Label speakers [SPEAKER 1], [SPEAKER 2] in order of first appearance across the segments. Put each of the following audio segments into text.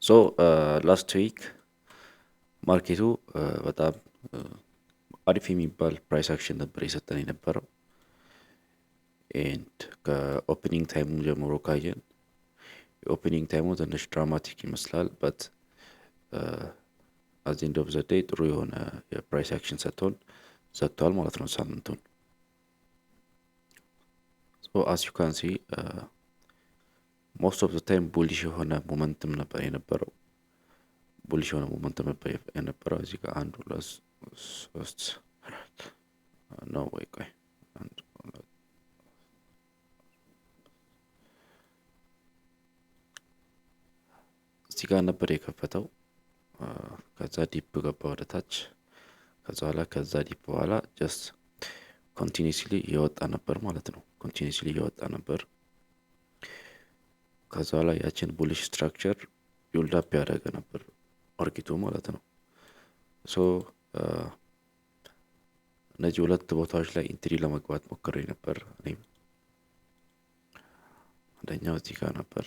[SPEAKER 1] ሶ ላስት ዊክ ማርኬቱ በጣም አሪፍ የሚባል ፕራይስ አክሽን ነበር የሰጠን የነበረው። ኤንድ ከኦፕኒንግ ታይሙ ጀምሮ ካየን የኦፕኒንግ ታይሙ ትንሽ ድራማቲክ ይመስላል በት አት ኤንድ ኦፍ ዘ ዴይ ጥሩ የሆነ የፕራይስ አክሽን ሰጥቷል ማለት ነው ሳምንቱን። ሶ አስ ዩ ካን ሲ ሞስት ኦፍ ዘ ታይም ቡሊሽ የሆነ ሞመንትም ነበር የነበረው። እዚህ ጋር አንድ ሁለት ሶስት ነው ወይ ቆይ እዚህ ጋር ነበር የከፈተው። ከዛ ዲፕ ገባ ወደ ታች። ከዛ ዲፕ በኋላ ጀስት ኮንቲኒስሊ እየወጣ ነበር ማለት ነው። ከዛ ላይ ያችን ቡሊሽ ስትራክቸር ቢልድ አፕ ያደረገ ነበር ማርኬቱ ማለት ነው። ሶ እነዚህ ሁለት ቦታዎች ላይ ኢንትሪ ለመግባት ሞክሬ ነበር እኔም። አንደኛው እዚህ ጋር ነበር።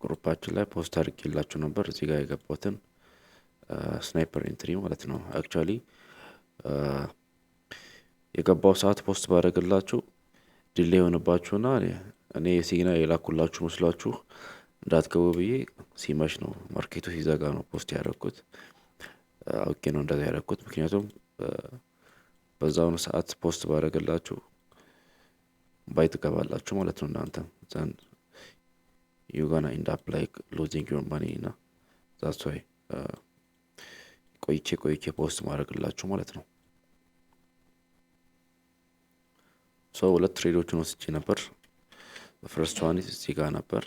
[SPEAKER 1] ግሩፓችን ላይ ፖስት አድርጌላችሁ ነበር እዚህ ጋር የገባሁትን ስናይፐር ኢንትሪ ማለት ነው። አክቹአሊ የገባው ሰዓት ፖስት ባደረግላችሁ ዲሌይ የሆነባችሁና እኔ ሲግናል የላኩላችሁ መስሏችሁ እንዳትገቡ ብዬ ሲመሽ ነው ማርኬቱ ሲዘጋ ነው ፖስት ያደረኩት። አውቄ ነው እንደዛ ያደረኩት ምክንያቱም በዛውን ሰዓት ፖስት ባደረግላችሁ ባይ ትገባላችሁ ማለት ነው። እናንተም ዘን you gonna end up like losing your money እና that's why ቆይቼ ፖስት ማድረግላችሁ ማለት ነው። ሶ ሁለት ትሬዶችን ወስጄ ነበር። ፈርስት ዋን እዚህ ጋር ነበር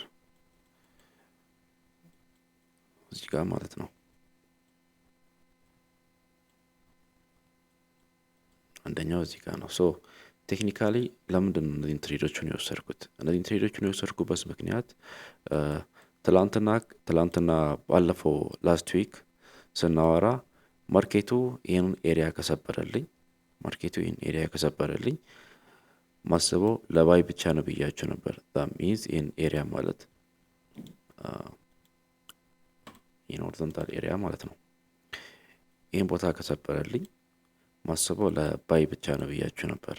[SPEAKER 1] እዚህ ጋር ማለት ነው። አንደኛው እዚህ ጋር ነው። ሶ ቴክኒካሊ ለምንድን ነው እነዚህን ትሬዶችን የወሰድኩት? እነዚህን ትሬዶችን የወሰድኩበት ምክንያት ትላንትና ባለፈው ላስት ዊክ ስናወራ ማርኬቱ ይህን ኤሪያ ከሰበረልኝ ማስበው ለባይ ብቻ ነው ብያቸው ነበር። that means ይህን ኤሪያ ማለት የኖርዘንታል ኤሪያ ማለት ነው። ይህን ቦታ ከሰበረልኝ ማስበው ለባይ ብቻ ነው ብያቸው ነበር።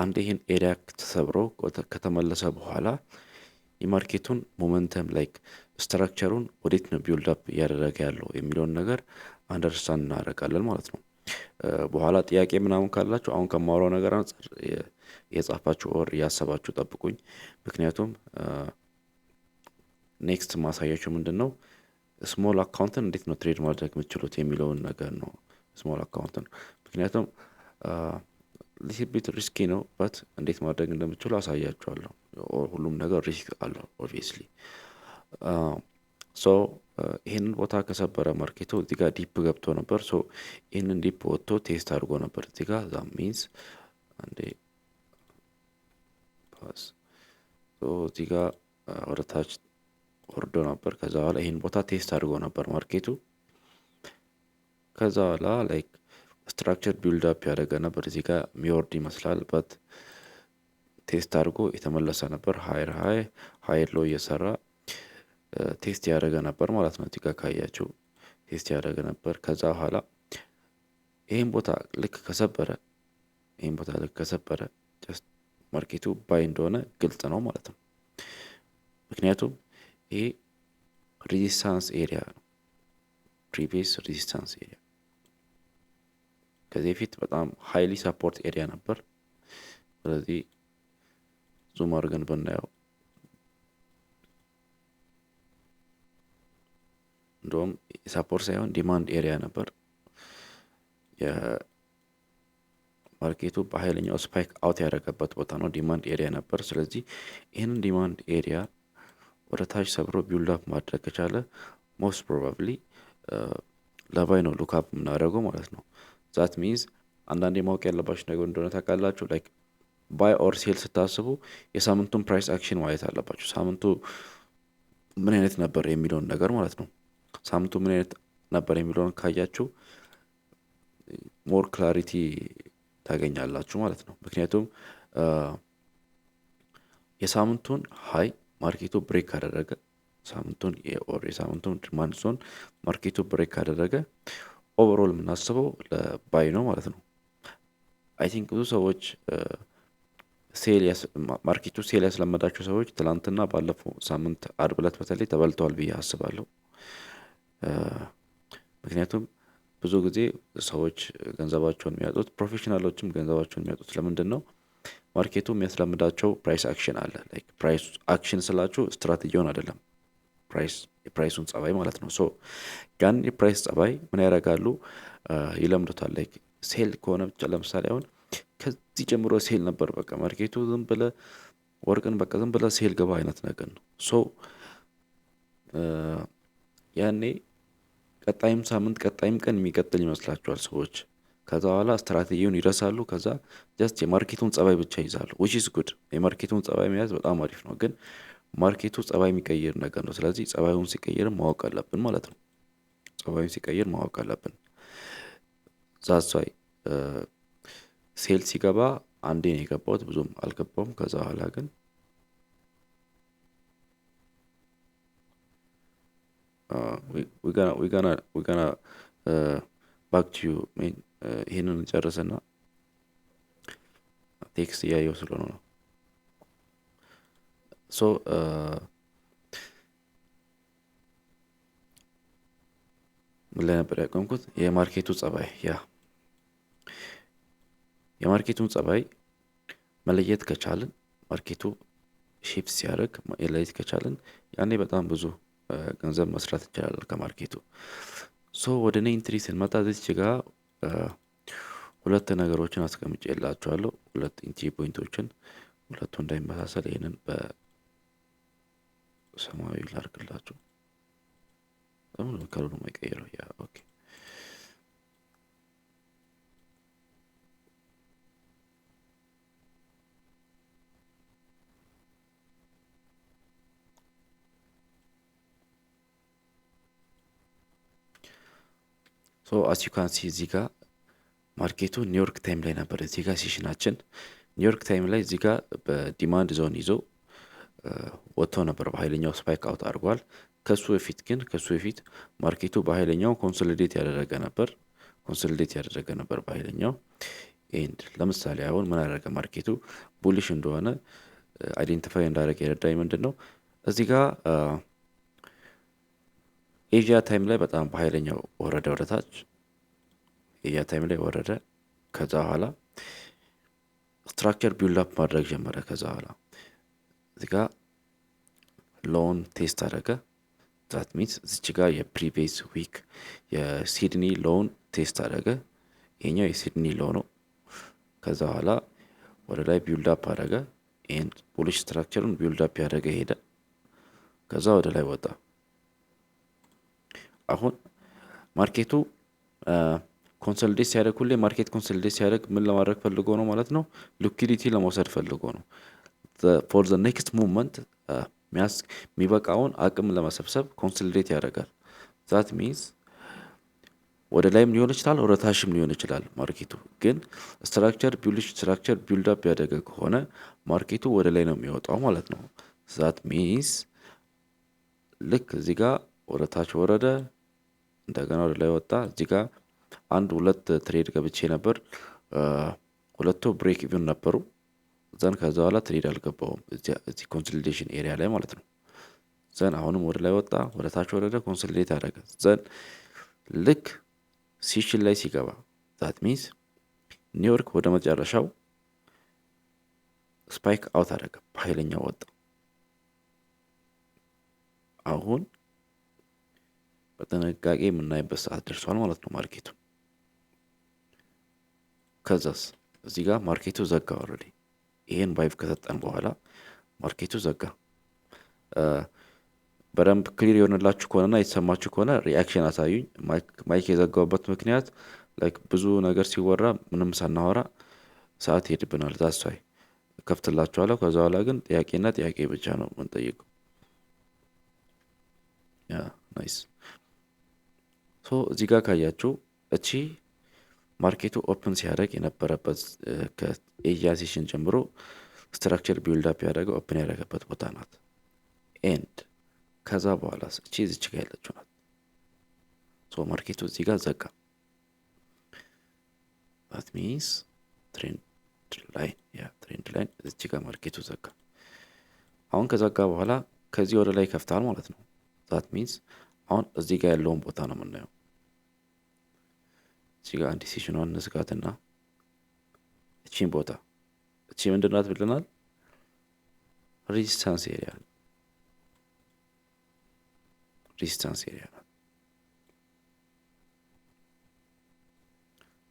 [SPEAKER 1] አንድ ይህን ኤሪያ ተሰብሮ ከተመለሰ በኋላ የማርኬቱን ሞመንተም ላይክ ስትራክቸሩን ወዴት ነው ቢልድ አፕ እያደረገ ያለው የሚለውን ነገር አንደርስታንድ እናደርጋለን ማለት ነው። በኋላ ጥያቄ ምናምን ካላችሁ አሁን ከማወራው ነገር አንፃር የጻፋችሁ ኦር ያሰባችሁ ጠብቁኝ። ምክንያቱም ኔክስት ማሳያችሁ ምንድነው ስሞል አካውንትን እንዴት ነው ትሬድ ማድረግ የምትችሉት የሚለውን ነገር ነው። ስሞል አካውንትን ምክንያቱም ሊትል ቢት ሪስኪ ነው በት እንዴት ማድረግ እንደምትችሉ አሳያችኋለሁ። ሁሉም ነገር ሪስክ አለው ኦብቪየስሊ። ሶ ይሄንን ቦታ ከሰበረ ማርኬቱ እዚህ ጋር ዲፕ ገብቶ ነበር። ሶ ይሄንን ዲፕ ወጥቶ ቴስት አድርጎ ነበር እዚህ ጋር that means አንዴ ፓስ እዚህ ጋር ወደ ታች ወርዶ ነበር። ከዛ በኋላ ይሄን ቦታ ቴስት አድርጎ ነበር ማርኬቱ። ከዛ በኋላ ላይክ ስትራክቸር ቢልድ አፕ ያደረገ ነበር እዚህ ጋር የሚወርድ ይመስላል በት ቴስት አድርጎ የተመለሰ ነበር። ሃይር ሎ እየሰራ ቴስት ያደረገ ነበር ማለት ነው። እዚህ ጋር ካያችሁ ቴስት ያደረገ ነበር። ከዛ በኋላ ይሄን ቦታ ልክ ከሰበረ ጀስት ማርኬቱ ባይ እንደሆነ ግልጽ ነው ማለት ነው። ምክንያቱም ይሄ ሬዚስታንስ ኤሪያ ነው፣ ፕሪቪየስ ሬዚስታንስ ኤሪያ ከዚህ በፊት በጣም ሃይሊ ሰፖርት ኤሪያ ነበር። ስለዚህ ዙም አድርገን ብናየው እንደውም ሰፖርት ሳይሆን ዲማንድ ኤሪያ ነበር። የማርኬቱ በኃይለኛው ስፓይክ አውት ያደረገበት ቦታ ነው፣ ዲማንድ ኤሪያ ነበር። ስለዚህ ይህንን ዲማንድ ኤሪያ ወደ ታች ሰብሮ ቢልድ አፕ ማድረግ ከቻለ ሞስት ፕሮባብሊ ለባይ ነው ሉክ አፕ የምናደርገው ማለት ነው። ዛት ሚንስ አንዳንዴ ማወቅ ያለባችሁ ነገር እንደሆነ ታውቃላችሁ። ላይክ ባይ ኦር ሴል ስታስቡ የሳምንቱን ፕራይስ አክሽን ማየት አለባችሁ። ሳምንቱ ምን አይነት ነበር የሚለውን ነገር ማለት ነው። ሳምንቱ ምን አይነት ነበር የሚለውን ካያችሁ ሞር ክላሪቲ ታገኛላችሁ ማለት ነው። ምክንያቱም የሳምንቱን ሀይ ማርኬቱ ብሬክ ካደረገ የሳምንቱን ዲማንድ ዞን ማርኬቱ ብሬክ ካደረገ ኦቨርኦል የምናስበው ለባይ ነው ማለት ነው። አይ ቲንክ ብዙ ሰዎች ማርኬቱ ሴል ያስለመዳቸው ሰዎች ትላንትና ባለፈው ሳምንት አርብ ዕለት በተለይ ተበልተዋል ብዬ አስባለሁ። ምክንያቱም ብዙ ጊዜ ሰዎች ገንዘባቸውን የሚያጡት፣ ፕሮፌሽናሎችም ገንዘባቸውን የሚያጡት ለምንድን ነው? ማርኬቱ የሚያስለምዳቸው ፕራይስ አክሽን አለ። ላይክ ፕራይስ አክሽን ስላችሁ ስትራቴጂውን አይደለም፣ የፕራይሱን ጸባይ ማለት ነው። ሶ ያን የፕራይስ ጸባይ ምን ያደርጋሉ? ይለምዱታል። ላይክ ሴል ከሆነ ብቻ ለምሳሌ አሁን ከዚህ ጀምሮ ሴል ነበር፣ በቃ ማርኬቱ ዝም ብለ ወርቅን በቃ ዝም ብለ ሴል ገባ አይነት ነገር ነው። ሶ ያኔ ቀጣይም ሳምንት ቀጣይም ቀን የሚቀጥል ይመስላቸዋል ሰዎች። ከዛ በኋላ ስትራቴጂውን ይረሳሉ። ከዛ ጀስት የማርኬቱን ጸባይ ብቻ ይዛሉ። which is good። የማርኬቱን ጸባይ መያዝ በጣም አሪፍ ነው። ግን ማርኬቱ ጸባይ የሚቀይር ነገር ነው። ስለዚህ ጸባዩን ሲቀይርም ማወቅ አለብን ማለት ነው። ጸባዩን ሲቀይር ማወቅ አለብን። ዛሷይ ሴል ሲገባ አንዴ ነው የገባሁት፣ ብዙም አልገባውም። ከዛ በኋላ ግን we gonna back to you ይሄንን ጨርሰና ቴክስት እያየው ስለሆነ ነው። ሶ ምን ላይ ነበር ያቆምኩት? የማርኬቱ ጸባይ የማርኬቱን ጸባይ መለየት ከቻልን፣ ማርኬቱ ሺፍት ሲያደርግ መለየት ከቻልን ያኔ በጣም ብዙ ገንዘብ መስራት እንችላለን ከማርኬቱ። ሶ ወደ እኔ ኢንትሪ ስንመጣ እዚች ጋር ሁለት ነገሮችን አስቀምጬላችኋለሁ። ሁለት ኢንትሪ ፖይንቶችን፣ ሁለቱ እንዳይመሳሰል ይሄንን በሰማያዊ ላድርግላችሁ። ለምን ከለሩ የማይቀይረው? ኦኬ። ሶ አስ ዩ ካን ሲ እዚህ ጋር ማርኬቱ ኒውዮርክ ታይም ላይ ነበር። እዚህ ጋር ሴሽናችን ኒውዮርክ ታይም ላይ እዚህ ጋር በዲማንድ ዞን ይዞ ወጥቶ ነበር። በኃይለኛው ስፓይክ አውት አድርጓል። ከሱ በፊት ማርኬቱ በኃይለኛው ኮንሶሊዴት ያደረገ ነበር በኃይለኛው። ኤንድ ለምሳሌ አሁን ምን ያደረገ ማርኬቱ ቡሊሽ እንደሆነ አይዴንቲፋይ እንዳደረገ የረዳኝ ምንድን ነው? እዚህ ጋር ኤዥያ ታይም ላይ በጣም በኃይለኛው ወረደ ወደታች። ኤዥያ ታይም ላይ ወረደ። ከዛ በኋላ ስትራክቸር ቢልድ አፕ ማድረግ ጀመረ። ከዛ በኋላ እዚህ ጋር ሎውን ቴስት አደረገ። ዛት ሚንስ እዚች ጋር የፕሪቪየስ ዊክ የሲድኒ ሎውን ቴስት አደረገ። ይሄኛው የሲድኒ ሎው ነው። ከዛ በኋላ ወደ ላይ ቢልድ አፕ አደረገ። ኤንድ ቡሊሽ ስትራክቸሩን ቢልድ አፕ ያደረገ ሄደ። ከዛ ወደ ላይ ወጣ። አሁን ማርኬቱ ኮንሶሊዴት ሲያደርግ፣ ሁሌ ማርኬት ኮንሶሊዴት ሲያደርግ ምን ለማድረግ ፈልጎ ነው ማለት ነው? ሊኩዊዲቲ ለመውሰድ ፈልጎ ነው። ፎር ዘ ኔክስት ሙቭመንት የሚበቃውን አቅም ለመሰብሰብ ኮንሶሊዴት ያደርጋል። ዛት ሚንስ ወደ ላይም ሊሆን ይችላል፣ ወደ ታችም ሊሆን ይችላል። ማርኬቱ ግን ቡሊሽ ስትራክቸር ቢልድ አፕ ያደረገ ከሆነ ማርኬቱ ወደ ላይ ነው የሚወጣው ማለት ነው። ዛት ሚንስ ልክ እዚህ ጋር ወደ ታች ወረደ፣ እንደገና ወደ ላይ ወጣ። እዚህ ጋር ሁለት ትሬድ ገብቼ ነበር። ሁለቱ ብሬክ ኢቭን ነበሩ። ዘን ከዛ በኋላ ትሬድ አልገባውም እዚህ ኮንሶሊዴሽን ኤሪያ ላይ ማለት ነው። ዘን አሁንም ወደ ላይ ወጣ፣ ወደ ታች ወረደ፣ ኮንሶሊዴት አደረገ። ዘን ልክ ሲሽን ላይ ሲገባ ዛት ሚንስ ኒውዮርክ ወደ መጨረሻው ስፓይክ አውት አደረገ፣ በኃይለኛው ወጣ። አሁን በጥንቃቄ የምናይበት ሰዓት ደርሷል ማለት ነው ማርኬቱ። ከዛስ እዚህ ጋር ማርኬቱ ዘጋ። ኦልሬዲ ይሄን ቫይቭ ከሰጠን በኋላ ማርኬቱ ዘጋ። በደንብ ክሊር የሆነላችሁ ከሆነና የተሰማችሁ ከሆነ ሪአክሽን አሳዩኝ። ማይክ የዘጋውበት ምክንያት ላይክ ብዙ ነገር ሲወራ ምንም ሳናወራ ሰዓት ይሄድብናል። ዛሷይ ከፍትላችኋለሁ። ከዛ በኋላ ግን ጥያቄና ጥያቄ ብቻ ነው የምንጠይቀው። ናይስ። ሶ እዚህ ጋር ካያችሁ እቺ ማርኬቱ ኦፕን ሲያደርግ የነበረበት ከኤዥያ ሴሽን ጀምሮ ስትራክቸር ቢልድ አፕ ያደረገው ኦፕን ያደረገበት ቦታ ናት። ኤንድ ከዛ በኋላ እቺ እዚች ጋር ያለችው ናት። ሶ ማርኬቱ እዚህ ጋር ዘጋ። that means ትሬንድ ላይን እዚች ጋር ማርኬቱ ዘጋ። አሁን ከዘጋ በኋላ ከዚህ ወደ ላይ ከፍታል ማለት ነው። that means አሁን እዚህ ጋር ያለውን ቦታ ነው የምናየው። እዚህ ጋር አንድ ሴሽኗን እንዝጋትና እቺን ቦታ እቺ ምንድናት ብለናል? ሬዚስታንስ ኤሪያ ናት።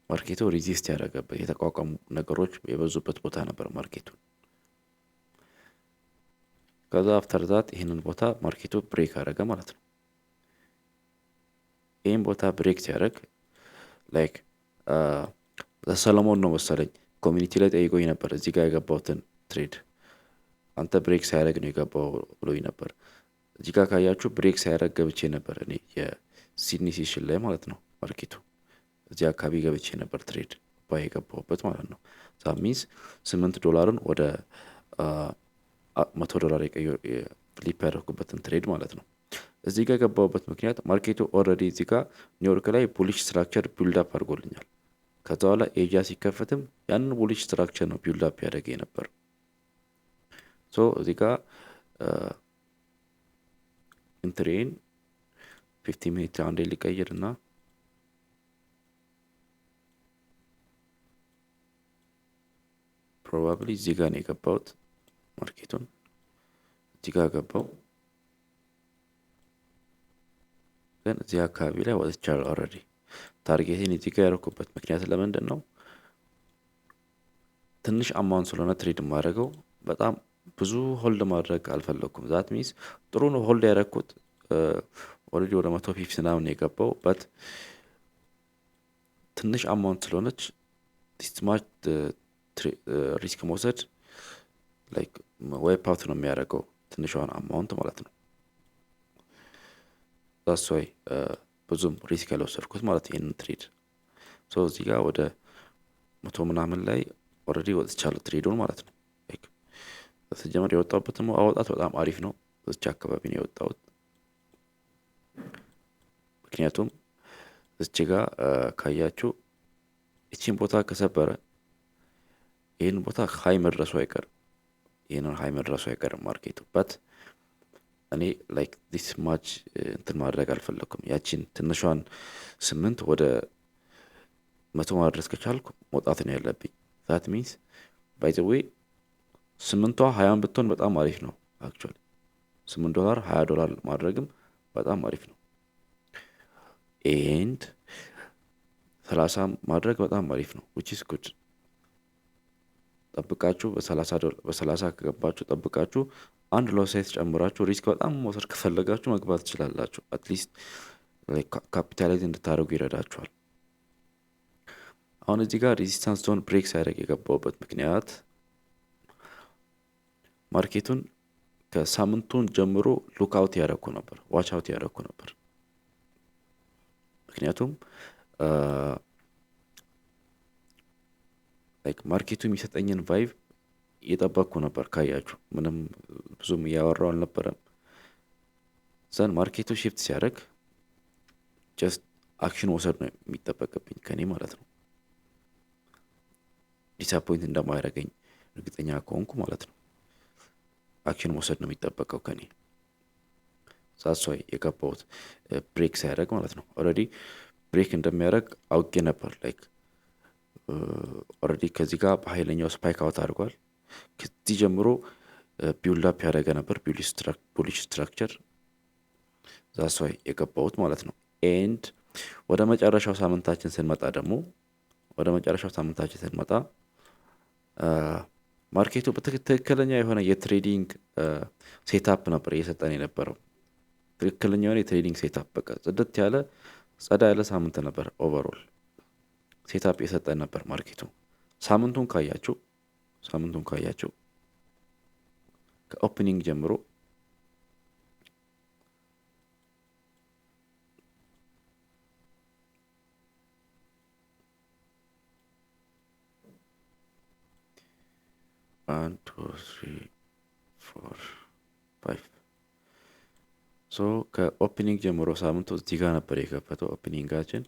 [SPEAKER 1] ማርኬቱ ሪዚስት ያደረገበት የተቋቋሙ ነገሮች የበዙበት ቦታ ነበር ማርኬቱ። ከዛ አፍተር ዛት ይህንን ቦታ ማርኬቱ ብሬክ አደረገ ማለት ነው። ይህን ቦታ ብሬክ ሲያደርግ ላይክ ሰለሞን ነው መሰለኝ ኮሚኒቲ ላይ ጠይቆኝ ነበር። እዚህ ጋር የገባሁትን ትሬድ አንተ ብሬክ ሳያደርግ ነው የገባው ብሎኝ ነበር። እዚህ ጋር ካያችሁ ብሬክ ሳያደርግ ገብቼ ነበር እኔ የሲድኒ ሴሽን ላይ ማለት ነው። ማርኬቱ እዚህ አካባቢ ገብቼ ነበር ትሬድ ባይ የገባሁበት ማለት ነው። ዛት ሚንስ $8 ወደ $100 ፍሊፕ ያደረኩበትን ትሬድ ማለት ነው። እዚህ ጋር ገባሁበት ምክንያት ማርኬቱ ኦልሬዲ እዚህ ጋር ኒውዮርክ ላይ ቡሊሽ ስትራክቸር ቢልድ አፕ አድርጎልኛል። ከዛ በኋላ ኤዥያ ሲከፈትም ያንን ቡሊሽ ስትራክቸር ነው ቢልድ አፕ ያደረገ ነበር። ሶ እዚህ ጋር ኢንትሬን 50 ሚኒት አንዴ ሊቀይርና ፕሮባብሊ እዚህ ጋር ነው የገባሁት። ማርኬቱን እዚህ ጋር ገባው፣ ግን እዚህ አካባቢ ላይ ወጥቻለሁ ኦልሬዲ። ታርጌቴን እዚህ ጋር ያደረኩበት ምክንያት ለምንድን ነው? ትንሽ አማውንት ስለሆነ ትሬድ የማደርገው በጣም ብዙ ሆልድ ማድረግ አልፈለኩም። ዛት ሚንስ ጥሩ ነው ሆልድ ያደረኩት ኦልሬዲ ወደ 150 ምናምን የገባው በት ትንሽ አማውንት ስለሆነች ዲስማች ሪስክ መውሰድ ላይክ ዋይፕ አውት ነው የሚያደርገው ትንሿን አማውንት ማለት ነው። ዛስ ዋይ ብዙም ሪስክ ያልወሰድኩት ማለት ይሄንን ትሬድ። ሶ እዚህ ጋር ወደ 100 ምናምን ላይ ኦልሬዲ ወጥቻለሁ ትሬዱን ማለት ነው። ላይክ በተጀመረ የወጣሁበትም አወጣት በጣም አሪፍ ነው። እዚህ አካባቢ ነው የወጣሁት ምክንያቱም እዚህ ጋር ካያችሁ እቺን ቦታ ከሰበረ ይሄን ቦታ ሃይ መድረሱ አይቀርም። ይሄንን ሃይ መድረሱ አይቀርም ማርኬቱ በት እኔ ላይክ ዲስ ማች እንትን ማድረግ አልፈለኩም። ያቺን ትንሿን 8 ወደ 100 ማድረስ ከቻልኩ መውጣት ነው ያለብኝ። ዛት ሚንስ ባይ ዘ ዌይ 8ቷ 20 ብትሆን በጣም አሪፍ ነው። አክቹዋሊ $8 $20 ማድረግም በጣም አሪፍ ነው። ኤንድ 30 ማድረግ በጣም አሪፍ ነው which is good። ጠብቃችሁ በ30 ከገባችሁ ጠብቃችሁ አንድ ሎሳይት ጨምራችሁ ሪስክ በጣም መውሰድ ከፈለጋችሁ መግባት ትችላላችሁ። አትሊስት ካፒታላይዝ እንድታደርጉ ይረዳችኋል። አሁን እዚህ ጋር ሬዚስታንስ ዞን ብሬክ ሳይደርግ የገባውበት ምክንያት ማርኬቱን ከሳምንቱን ጀምሮ ሉክ አውት ያደረኩ ነበር፣ ዋች አውት ያደረኩ ነበር። ምክንያቱም ላይክ ማርኬቱ የሚሰጠኝን ቫይብ እየጠበቅኩ ነበር። ካያችሁ ምንም ብዙም እያወራው አልነበረም። ዘን ማርኬቱ ሺፍት ሲያደርግ ጀስት አክሽን ወሰድ ነው የሚጠበቅብኝ ከኔ ማለት ነው። ዲስአፖይንት እንደማያደርገኝ እርግጠኛ ከሆንኩ ማለት ነው አክሽን ወሰድ ነው የሚጠበቀው ከኔ። ሳሷይ የገባሁት ብሬክ ሳያደርግ ማለት ነው። ኦልሬዲ ብሬክ እንደሚያደርግ አውቄ ነበር። ላይክ ኦልሬዲ ከዚህ ጋር በኃይለኛው ስፓይክ አውት አድርጓል። ከዚህ ጀምሮ ቢውልድ አፕ ያደረገ ነበር ቡሊሽ ስትራክቸር። ዛሷይ የገባሁት ማለት ነው። ኤንድ ወደ መጨረሻው ሳምንታችን ስንመጣ ማርኬቱ በትክክለኛ የሆነ የትሬዲንግ ሴታፕ ነበር እየሰጠን የነበረው። ትክክለኛ የሆነ የትሬዲንግ ሴታፕ በቃ ጸዳ ያለ ሳምንት ነበር። ኦቨርኦል ሴታፕ የሰጠን ነበር ማርኬቱ። ሳምንቱን ካያችሁ ከኦፕኒንግ ጀምሮ 1 2 3 4 5 ሶ ከኦፕኒንግ ጀምሮ ሳምንቱ እዚህ ጋር ነበር የከፈተው። ኦፕኒንጋችን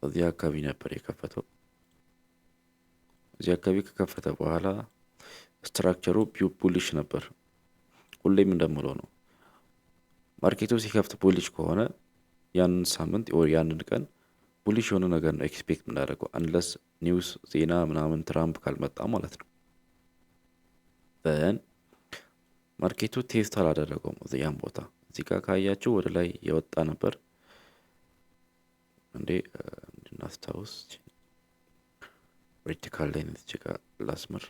[SPEAKER 1] እዚህ አካባቢ ነበር የከፈተው። እዚህ አካባቢ ከከፈተ በኋላ ስትራክቸሩ ቡሊሽ ነበር። ሁሌም እንደምለው ነው፣ ማርኬቱ ሲከፍት ቡሊሽ ከሆነ ያንን ሳምንት ወይ ያንን ቀን ቡሊሽ የሆነ ነገር ነው ኤክስፔክት የምናደርገው፣ አንለስ ኒውስ ዜና ምናምን ትራምፕ ካልመጣ ማለት ነው። ማርኬቱ ቴስት አላደረገውም ያን ቦታ። እዚህ ጋር ካያችሁ ወደ ላይ የወጣ ነበር እንዴ እንድናስታውስ። ቨርቲካል ላይ ነው እዚህ ጋር ላስመር።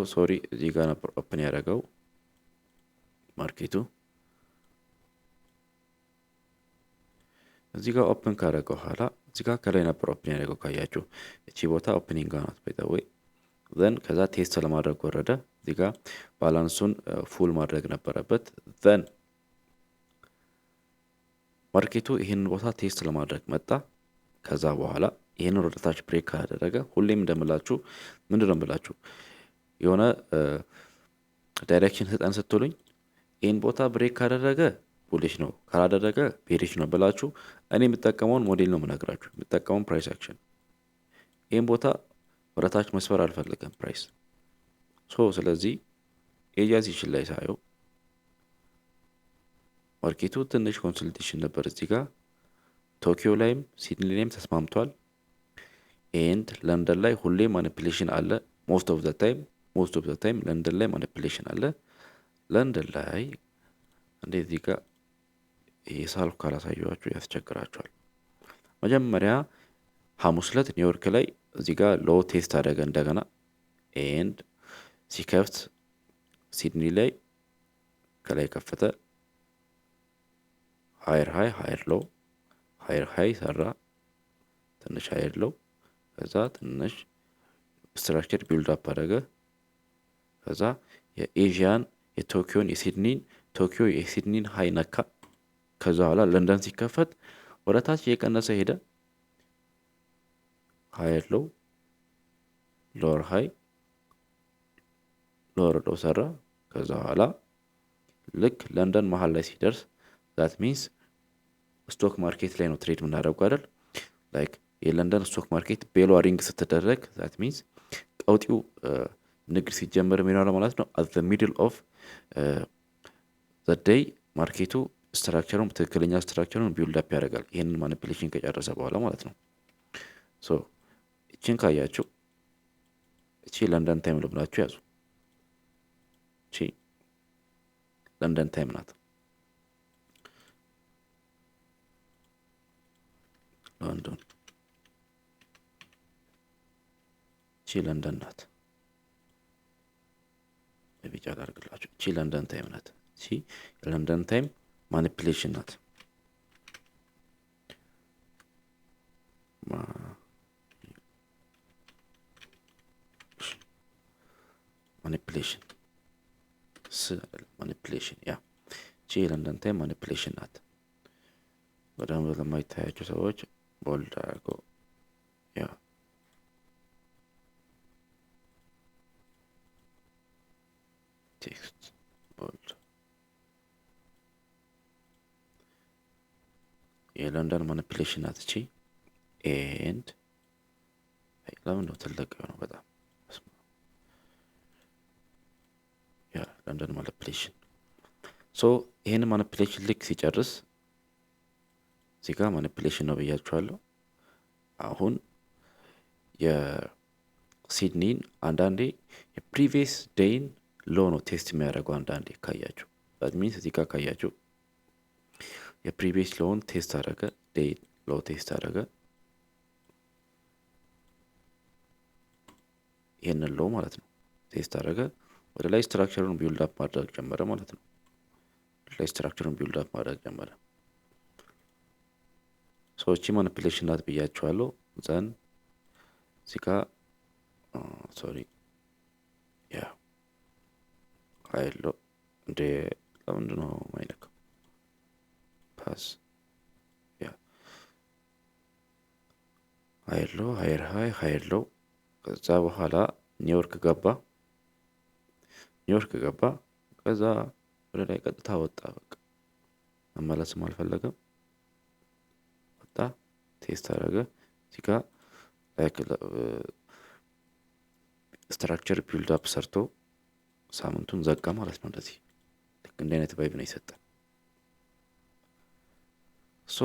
[SPEAKER 1] ሶሪ እዚህ ጋር ነበር ኦፕን ያደረገው ማርኬቱ። እዚህ ጋር ኦፕን ካደረገው ኋላ እዚህ ጋር ከላይ ነበር ኦፕን ያደረገው ካያችሁ። እቺ ቦታ ኦፕኒንግ ናት ባይተወይ። ዘን ከዛ ቴስት ለማድረግ ወረደ። እዚህ ጋር ባላንሱን ፉል ማድረግ ነበረበት። ዘን ማርኬቱ ይሄንን ቦታ ቴስት ለማድረግ መጣ። ከዛ በኋላ ይሄንን ወደታች ብሬክ ካደረገ ሁሌም እንደምላችሁ ምንድነው የምላችሁ የሆነ ዳይሬክሽን ስጠን ስትሉኝ ይሄን ቦታ ብሬክ ካደረገ ቡሊሽ ነው ካላደረገ ቤሪሽ ነው ብላችሁ እኔ የምጠቀመውን ሞዴል ነው የምነግራችሁ፣ የምጠቀመውን ፕራይስ አክሽን። ይሄን ቦታ ወደታች መስፈር አልፈልግም ፕራይስ። ስለዚህ ኤጃሲሽን ላይ ሳየው ማርኬቱ ትንሽ ኮንሰልቴሽን ነበር እዚህ ጋር። ቶኪዮ ላይም ሲድኒ ላይም ተስማምቷል። ኤንድ ለንደን ላይ ሁሌ ማኒፕሌሽን አለ። ሞስት ኦፍ ዘ ታይም ለንደን ላይ ማኒፕሌሽን አለ። ለንደን ላይ እንደዚህ ጋር የሳልኩ ካላሳየኋችሁ ያስቸግራችኋል። መጀመሪያ ሐሙስ ዕለት ኒውዮርክ ላይ እዚህ ጋር ሎ ቴስት አደረገ እንደገና። ኤንድ ሲከፍት ሲድኒ ላይ ከላይ ከፈተ። ሃየር ሃይ ሃየር ሎ ሃየር ሃይ ሰራ፣ ትንሽ ሃየር ሎ፣ ከዛ ትንሽ ስትራክቸር ቢልድ አፕ አደረገ። ከዛ የኤዥያን የቶኪዮን ቶኪዮ የሲድኒን ሃይ ነካ። ከዛ በኋላ ለንደን ሲከፈት ወደ ታች እየቀነሰ ሄደ። ሃየር ሎ ሎወር ሃይ ሎወር ሎ ሰራ። ከዛ በኋላ ልክ ለንደን መሀል ላይ ሲደርስ ዛት ሚንስ ስቶክ ማርኬት ላይ ነው ትሬድ የምናደርገው አይደል? ላይክ የለንደን ስቶክ ማርኬት ቤሏ ሪንግ ስትደረግ ዛት ሚንስ ቀውጢው ንግድ ሲጀመር የሚሆነው ማለት ነው። አት ዘ ሚድል ኦፍ ዘ ዴይ ማርኬቱ ስትራክቸሩን ትክክለኛ ስትራክቸሩን ቢልድ አፕ ያደርጋል። ይሄንን ማኒፕሌሽን ከጨረሰ በኋላ ማለት ነው። እቺን ካያችሁ እቺ ለንደን ታይም ልብላችሁ ያዙ። እቺ ለንደን ታይም ናት። ለንደን እቺ ለንደን ናት። በቢጫ ላድርግላችሁ። እቺ ለንደን ታይም ናት። እቺ የለንደን ታይም ማኒፕሌሽን ናት። ማኒፕሌሽን ያ እቺ የለንደን ታይም ማኒፕሌሽን ናት። በደንብ ለማይታያቸው ሰዎች ቦልድ አድርገው ያ ቴክስት ቦልድ የለንደን ማኒፕሌሽን ናት እቺ። ኤንድ ለምን ነው ትልቅ ነው በጣም ያ ለንደን ማኒፕሌሽን። ይሄን ማኒፕሌሽን ልክ ሲጨርስ እዚህ ጋር ማኒፕሌሽን ነው ብያችኋለሁ። አሁን የሲድኒን አንዳንዴ የፕሪቪየስ ዴይን ሎ ነው ቴስት የሚያደርገው አንዳንዴ ካያችሁ። ዛት ሚንስ እዚህ ጋር ካያችሁ የፕሪቪየስ ሎውን ቴስት አደረገ፣ ዴይ ሎ ቴስት አደረገ። ይሄንን ሎ ማለት ነው ቴስት አደረገ። ወደ ላይ ስትራክቸሩን ቢልድ አፕ ማድረግ ጀመረ ማለት ነው። ወደ ላይ ስትራክቸሩን ቢልድ አፕ ማድረግ ጀመረ። ሰዎች ማኒፕሌሽን ናት ብያችኋለሁ። ዘን እዚህ ጋር ሶሪ ያ ሀይሎ እንዴ ለምንድን ነው ማይነካው? ፓስ ያ ሃየር ሎው ከዛ በኋላ ኒውዮርክ ገባ ከዛ ወደ ላይ ቀጥታ ወጣ። በቃ መመለስም አልፈለገም። ወጣ ቴስት አደረገ። እዚህ ጋር ላይክ ስትራክቸር ቢልድ አፕ ሰርቶ ሳምንቱን ዘጋ ማለት ነው። እንደዚህ ልክ እንደ አይነት ቫይብ ነው የሰጠን። ሶ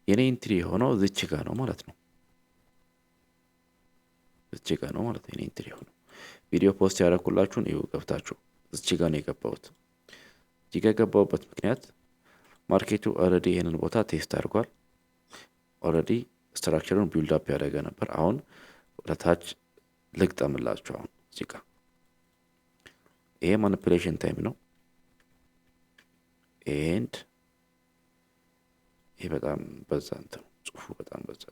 [SPEAKER 1] የኔ ኢንትሪ የሆነው እዚች ጋ ነው ማለት ነው። የኔ ኢንትሪ የሆነው ቪዲዮ ፖስት ያደረኩላችሁን ይኸው ገብታችሁ እዚች ጋ ነው የገባሁት። እዚህ ጋ የገባሁበት ምክንያት ማርኬቱ ኦልሬዲ ይሄንን ቦታ ቴስት አድርጓል። ኦልሬዲ ስትራክቸሩን ቢልድ አፕ ያደረገ ነበር። አሁን ወደታች ልግጠምላችሁ። አሁን እዚህ ጋ ይሄ ማኒፑሌሽን ታይም ነው። ኤንድ ይሄ በጣም በዛ እንትን ጽሁፉ በጣም በዛ።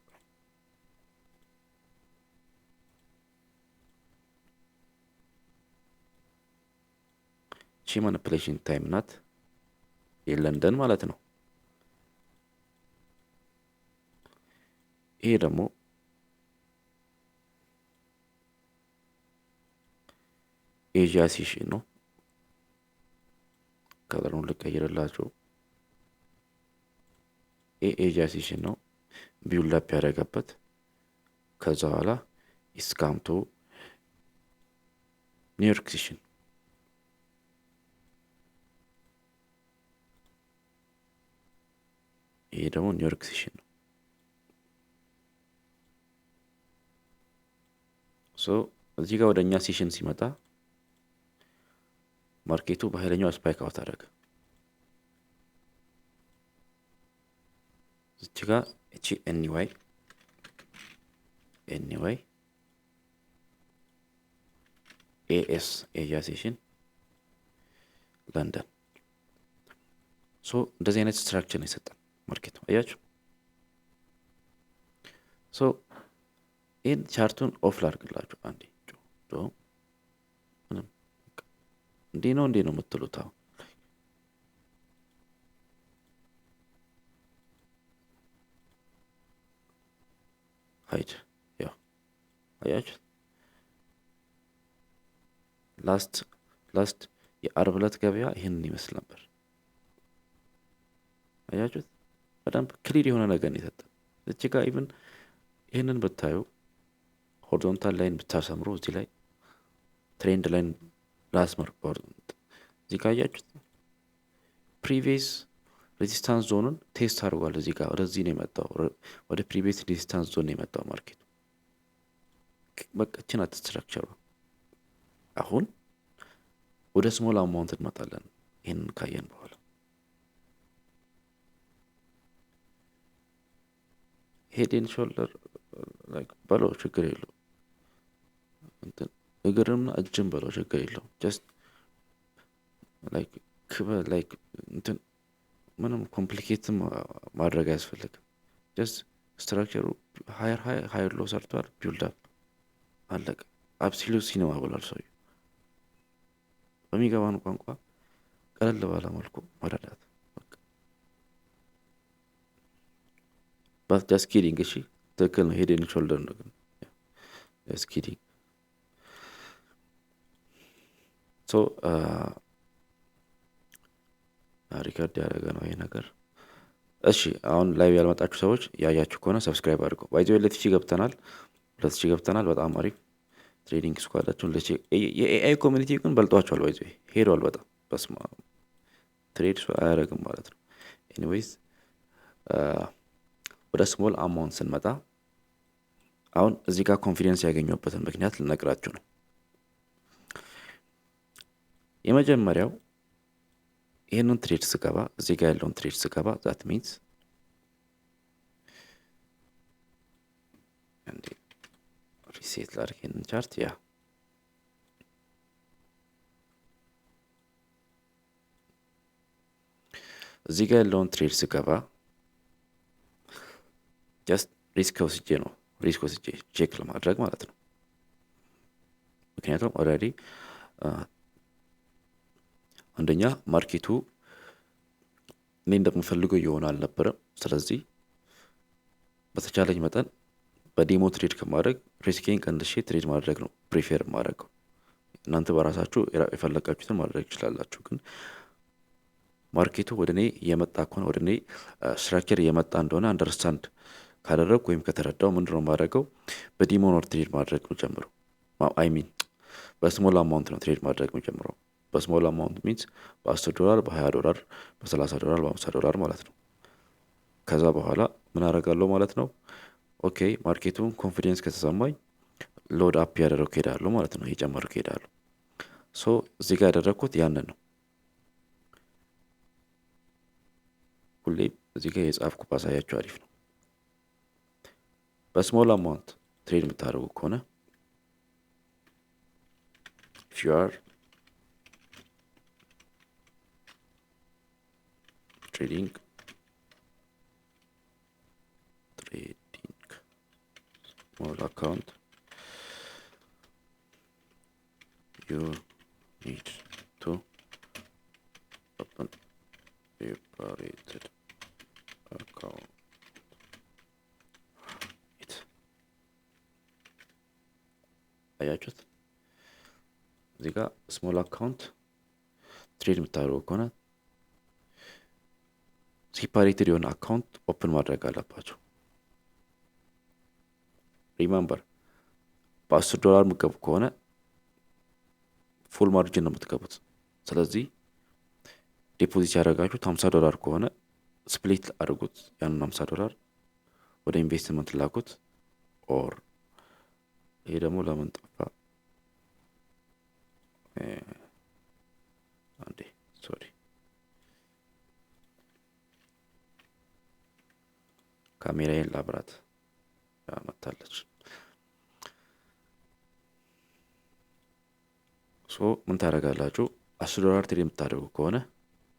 [SPEAKER 1] ቺ ማኒፑሌሽን ታይም ናት የለንደን ማለት ነው። ይሄ ደግሞ ኤዥያ ሲሽን ነው። ከለሩን ልቀይርላችሁ። ኤዥያ ሲሽን ነው ቢውልድ አፕ ያደረገበት። ከዛ በኋላ ኢስካምቶ ኒውዮርክ ሲሽን ይሄ ደግሞ ኒውዮርክ ሲሽን ነው። ሶ እዚህ ጋር ወደኛ ሲሽን ሲመጣ ማርኬቱ በኃይለኛው ስፓይክ አውት አደረገ። እዚህ ጋር እቺ ኤኒዋይ ኤኤስ ኤዥያ ሲሽን ለንደን። ሶ እንደዚህ አይነት ስትራክቸር ነው የሰጠን ማርኬቱ። አያችሁ። ሶ ይህን ቻርቱን ኦፍ ላድርግላችሁ አንዴ። ምንም እንዴ ነው የምትሉት? አሁን ሀይድ ያው አያችሁ ላስት የአርብ ዕለት ገበያ ይህንን ይመስል ነበር። አያችሁት? በደንብ ክሊር የሆነ ነገር ነው የሰጠን። እዚህ ጋር ኢቭን ይህንን ብታዩ ሆሪዞንታል ላይን ብታሰምሩ እዚህ ላይ ትሬንድ ላይን ላስመር እዚህ ጋር አያችሁት? ፕሪቪየስ ሬዚስታንስ ዞኑን ቴስት አድርጓል። እዚህ ጋር ወደዚህ ነው የመጣው፣ ወደ ፕሪቪየስ ሬዚስታንስ ዞን ነው የመጣው ማርኬቱ። በቃ እቺ ናት ስትራክቸሩ። አሁን ወደ ስሞል አማውንት እንመጣለን ይህንን ካየን በኋላ። ሄድ ኤንድ ሾልደር ላይክ በለው ችግር የለው፣ እንትን እግርምና እጅም በለው ችግር የለው። ጀስት ላይክ ላይክ እንትን ምንም ኮምፕሊኬትም ማድረግ አያስፈልግም። ጀስት ስትራክቸሩ ሃየር ሎ ሰርቷል፣ ቢልድ አፕ አለቀ። አብሶሉት ሲኒማ ብሏል ሰውዬው። በሚገባን ቋንቋ ቀለል ባለ መልኩ መረዳት። ባት ጃስት ኪዲንግ። እሺ ትክክል ነው። ሄድ ኤንድ ሾልደር ነው ግን ጃስት ኪዲንግ። ሶ ሪከርድ ያደረገ ነው ይሄ ነገር። እሺ አሁን ላይቭ ያልመጣችሁ ሰዎች ያያችሁ ከሆነ ሰብስክራይብ አድርገው። ባይዘው ለቲጂ ገብተናል። በጣም አሪፍ ትሬዲንግ ስኳዳችሁን የኤአይ ኮሚኒቲ ግን በልጧቸዋል። ባይዘው ሄዷል በጣም በስማ ትሬድ አያደርግም ማለት ነው። ኤኒዌይስ ወደ ስሞል አማውንት ስንመጣ አሁን እዚህ ጋር ኮንፊደንስ ያገኘሁበትን ምክንያት ልነግራችሁ ነው። የመጀመሪያው ይህንን ትሬድ ስገባ እዚህ ጋር ያለውን ትሬድ ስገባ ዛት ሚንስ እንዴ ሪሴት ላድርግ ይህንን ቻርት። ያ እዚህ ጋር ያለውን ትሬድ ስገባ ጀስት ሪስክ ወስጄ ቼክ ለማድረግ ማለት ነው። ምክንያቱም ኦልሬዲ አንደኛ ማርኬቱ እኔ እንደምፈልገው እየሆነ አልነበረም። ስለዚህ በተቻለኝ መጠን በዲሞ ትሬድ ከማድረግ ሪስኬን ቀንሼ ትሬድ ማድረግ ነው ፕሪፌር የማደርገው። እናንተ በራሳችሁ የፈለጋችሁትን ማድረግ ትችላላችሁ። ግን ማርኬቱ ወደ እኔ እየመጣ ከሆነ ወደ እኔ ስትራክቸር እየመጣ እንደሆነ አንደርስታንድ ካደረግኩ ወይም ከተረዳው ምንድነው የማደርገው? በዲሞ ነው ትሬድ ማድረግ የምጀምረው። አይ ሚን በስሞል አማውንት ነው ትሬድ ማድረግ የምጀምረው። በስሞል አማውንት ሚንስ $10፣ $20፣ $30፣ $50 ማለት ነው። ከዛ በኋላ ምን አደርጋለሁ ማለት ነው? ኦኬ ማርኬቱን ኮንፊደንስ ከተሰማኝ ሎድ አፕ ያደረግኩ ሄዳለሁ ማለት ነው። እየጨመርኩ ሄዳለሁ። ሶ እዚህ ጋር ያደረግኩት ያንን ነው። ሁሌ እዚህ ጋር የጻፍኩ ባሳያችሁ አሪፍ ነው። በስሞል አማውንት ትሬድ የምታደርጉ ከሆነ if you are trading small account, you need to open separated account. አያችሁት? እዚህ ጋር ስሞል አካውንት ትሬድ የምታደርጉ ከሆነ ሴፓሬትድ የሆነ አካውንት ኦፕን ማድረግ አለባቸው። ሪመምበር $10 የምትገቡ ከሆነ ፉል ማርጅን ነው የምትገቡት። ስለዚህ ዲፖዚት ያደረጋችሁት $50 ከሆነ ስፕሊት አድርጉት። ያንን $50 ወደ ኢንቨስትመንት ላኩት። ኦር ይሄ ደግሞ ለምን ጠፋ? አንዴ ሶሪ፣ ካሜራዬን ላብራት መታለች። ሶ ምን ታደርጋላችሁ? $10 ትሬድ የምታደርጉ ከሆነ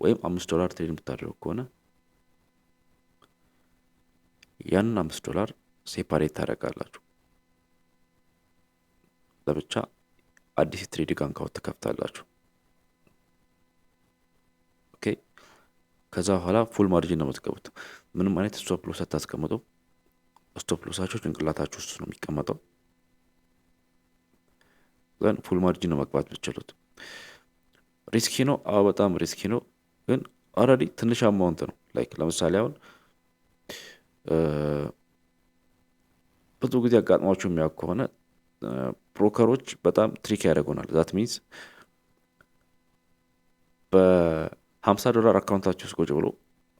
[SPEAKER 1] ወይም $5 ትሬድ የምታደርጉ ከሆነ ያንን $5 ሴፓሬት ታደርጋላችሁ። ለብቻ አዲስ ትሬዲንግ አካውንት ትከፍታላችሁ። ኦኬ ከዛ በኋላ ፉል ማርጂን ነው የምትገቡት። ምንም አይነት ስቶፕ ሎስ አታስቀምጡ። ስቶፕ ሎሳችሁ ጭንቅላታችሁ ውስጥ ነው የሚቀመጠው። ግን ፉል ማርጂን ነው መግባት ብትችሉት። ሪስኪ ነው። አዎ በጣም ሪስኪ ነው። ግን ኦልሬዲ ትንሽ አማውንት ነው። ላይክ ለምሳሌ አሁን ብዙ ጊዜ አጋጥሟችሁ የሚያውቅ ከሆነ ብሮከሮች በጣም ትሪክ ያደርጉናል። ዛት ሚንስ $50 አካውንታችሁ ውስጥ ቁጭ ብሎ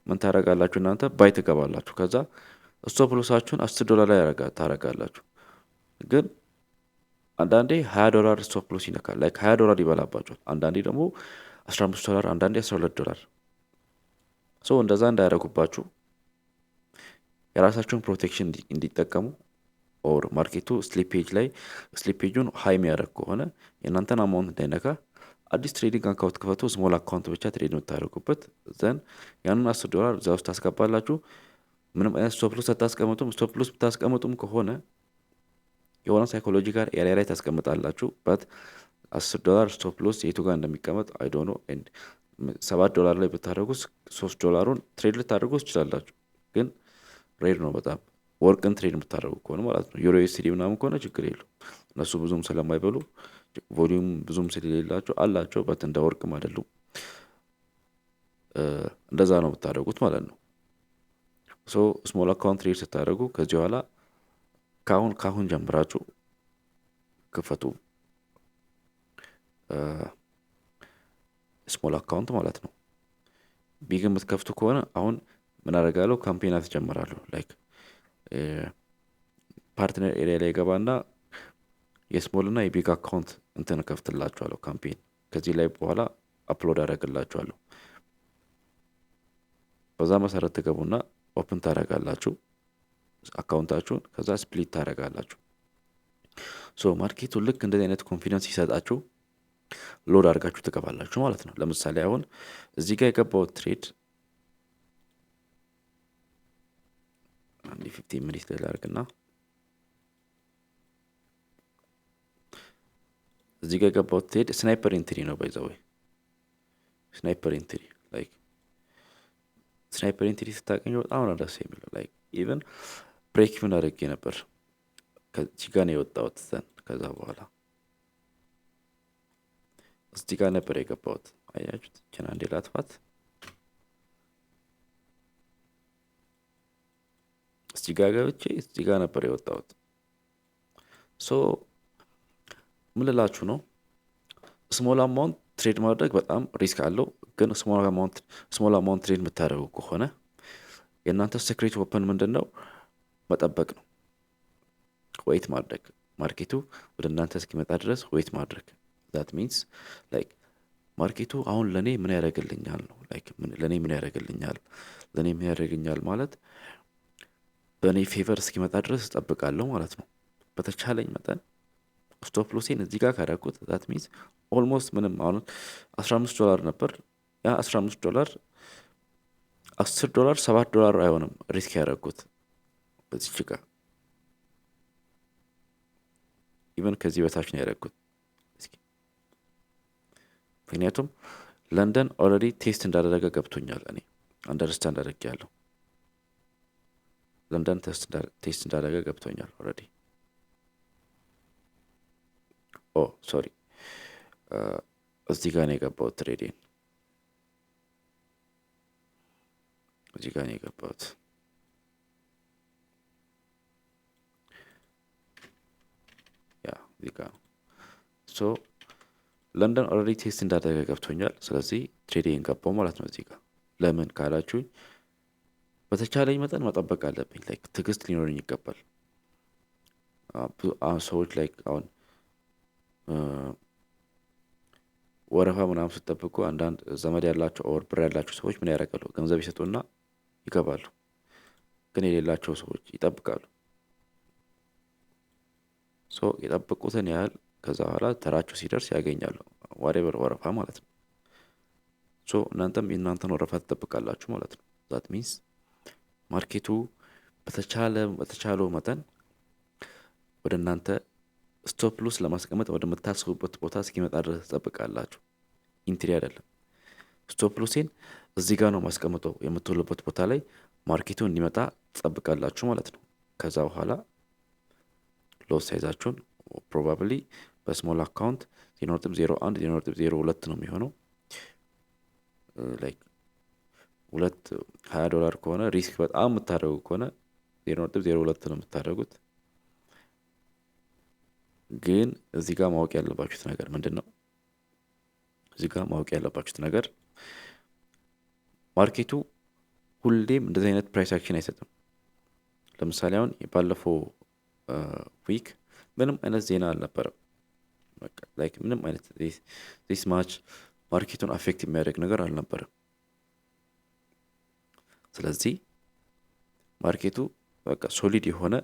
[SPEAKER 1] ምን ታደርጋላችሁ? እናንተ ባይ ትገባላችሁ። ከዛ ስቶፕ ሎሳችሁን $10 ላይ ታደርጋላችሁ። ግን አንዳንዴ $20 ስቶፕ ሎስ ይነካል። ላይክ $20 ይበላባችኋል። አንዳንዴ ደግሞ $15፣ አንዳንዴ $12። ሶ እንደዛ እንዳያደርጉባችሁ የራሳችሁን ፕሮቴክሽን እንዲጠቀሙ ኦር ማርኬቱ ስሊፔጁን ሃይ የሚያደርግ ከሆነ የእናንተን አማውንት እንዳይነካ አዲስ ትሬዲንግ አካውንት ክፈቱ። ስሞል አካውንት ብቻ ትሬድ የምታደርጉበት። ዘን ያንን $10 እዛ ውስጥ ታስገባላችሁ። ምንም አይነት ስቶፕ ሎስ አታስቀምጡም። ስቶፕ ሎስ ብታስቀምጡም ከሆነ የሆነ ሳይኮሎጂካል ኤሪያ ላይ ታስቀምጣላችሁ። በት $10 ስቶፕ ሎስ የቱ ጋር እንደሚቀመጥ አይ ዶንት ኖ። ኤንድ $7 ላይ ብታደርጉት $3ን ትሬድ ልታደርጉ ትችላላችሁ። ግን ሬድ ነው በጣም። ወርቅን ትሬድ የምታደርጉ ከሆነ ማለት ነው። ዩሮ ዩኤስዲ ምናምን ከሆነ ችግር የለው። እነሱ ብዙም ስለማይበሉ ቮሊዩም ብዙም ስለሌላቸው አላቸው። በት እንደ ወርቅም አይደሉም። እንደዛ ነው የምታደርጉት ማለት ነው። ሶ ስሞል አካውንት ትሬድ ስታደርጉ ከዚህ በኋላ ካሁን ጀምራችሁ ክፈቱ ስሞል አካውንት ማለት ነው። ቢግ የምትከፍቱ ከሆነ አሁን ምን አደርጋለሁ? ካምፔን አስጀምራለሁ። ላይክ ፓርትነር ኤሪያ ላይ ገባና የስሞል እና የቢግ አካውንት እንትን ከፍትላችኋለሁ ካምፔን። ከዚህ ላይ በኋላ አፕሎድ አደርግላችኋለሁ። በዛ መሰረት ትገቡና ኦፕን ታደርጋላችሁ አካውንታችሁን። ከዛ ስፕሊት ታደርጋላችሁ። ሶ ማርኬቱ ልክ እንደዚህ አይነት ኮንፊደንስ ሲሰጣችሁ ሎድ አድርጋችሁ ትገባላችሁ ማለት ነው። ለምሳሌ አሁን እዚህ ጋር የገባው ትሬድ 15 ሚኒት ላይ ላድርግና እዚህ ጋር የገባው ትሬድ ስናይፐር ኢንትሪ ነው። ባይ ዘ ወይ ስናይፐር ኢንትሪ ላይክ ስናይፐር ኢንትሪ ስታገኘው በጣም ነው ደስ የሚለው። ላይክ ኢቨን ብሬክ ኢቭን አድርጌ ነበር ከዚህ ጋር ነው የወጣሁት። ዘን ከዛ በኋላ እዚህ ጋር ነበር የገባሁት። አያችሁት? ይችን አንዴ ላጥፋት። እዚህ ጋር ገብቼ እዚህ ጋር ነበር የወጣሁት። ሶ ምን ልላችሁ ነው፣ ስሞል አማውንት ትሬድ ማድረግ በጣም ሪስክ አለው። ግን ስሞል አማውንት ትሬድ የምታደርጉ ከሆነ የእናንተ ሴክሬት ኦፕን ምንድን ነው? መጠበቅ ነው። ዌይት ማድረግ፣ ማርኬቱ ወደ እናንተ እስኪመጣ ድረስ ዌይት ማድረግ። ዛት ሚንስ ላይክ ማርኬቱ አሁን ለእኔ ምን ያደርግልኛል ነው። ላይክ ለእኔ ምን ያደርግልኛል፣ ለእኔ ምን ያደርግኛል ማለት በእኔ ፌቨር እስኪመጣ ድረስ እጠብቃለሁ ማለት ነው። በተቻለኝ መጠን ስቶፕ ሎሴን እዚህ ጋር ካደረኩት ዛት ሚንስ ኦልሞስት ምንም አሁን $15 ነበር። ያ $15 $10 $7 አይሆንም ሪስክ ያደረኩት በዚች ጋር። ኢቨን ከዚህ በታች ነው ያደረኩት። ምክንያቱም ለንደን ኦልሬዲ ቴስት እንዳደረገ ገብቶኛል። እኔ አንደርስታንድ አድርጌያለሁ። ለንደን ቴስት እንዳደረገ ገብቶኛል ኦልሬዲ። ኦ ሶሪ፣ እዚህ ጋር ነው የገባሁት። ትሬዲንግ እዚህ ጋር ነው የገባሁት። ያ እዚህ ጋር ነው። ሶ ለንደን ኦልሬዲ ቴስት እንዳደረገ ገብቶኛል። ስለዚህ ትሬዲንግ ገባው ማለት ነው። እዚህ ጋር ለምን ካላችሁኝ በተቻለኝ መጠን መጠበቅ አለብኝ። ላይክ ትዕግስት ሊኖረኝ ይገባል። አሁን ሰዎች ላይክ አሁን ወረፋ ምናምን ስትጠብቁ አንዳንድ ዘመድ ያላቸው ኦር ብር ያላቸው ሰዎች ምን ያደርጋሉ? ገንዘብ ይሰጡና ይገባሉ። ግን የሌላቸው ሰዎች ይጠብቃሉ። ሶ የጠበቁትን ያህል ከዛ በኋላ ተራቸው ሲደርስ ያገኛሉ። ዋሬቨር ወረፋ ማለት ነው። ሶ እናንተም የእናንተን ወረፋ ትጠብቃላችሁ ማለት ነው። ዛት ሚንስ ማርኬቱ በተቻለው መጠን ወደ እናንተ ስቶፕ ሎስ ለማስቀመጥ ወደምታስቡበት ቦታ እስኪመጣ ድረስ ትጠብቃላችሁ። ኢንትሪ አይደለም። ስቶፕ ሎሴን እዚህ ጋር ነው ማስቀምጠው የምትውሉበት ቦታ ላይ ማርኬቱ እንዲመጣ ትጠብቃላችሁ ማለት ነው። ከዛ በኋላ ሎስ ሳይዛችሁን ፕሮባብሊ በስሞል አካውንት 0.01 0.02 ነው የሚሆነው። ላይክ $20 ከሆነ ሪስክ በጣም የምታደርጉ ከሆነ 0.02 ነው የምታደርጉት። ግን እዚህ ጋር ማወቅ ያለባችሁት ነገር ምንድን ነው? እዚህ ጋር ማወቅ ያለባችሁት ነገር ማርኬቱ ሁሌም እንደዚህ አይነት ፕራይስ አክሽን አይሰጥም። ለምሳሌ አሁን ባለፈው ዊክ ምንም አይነት ዜና አልነበረም። በቃ ላይክ ምንም አይነት ዚስ ማች ማርኬቱን አፌክት የሚያደርግ ነገር አልነበረም። ስለዚህ ማርኬቱ በቃ ሶሊድ የሆነ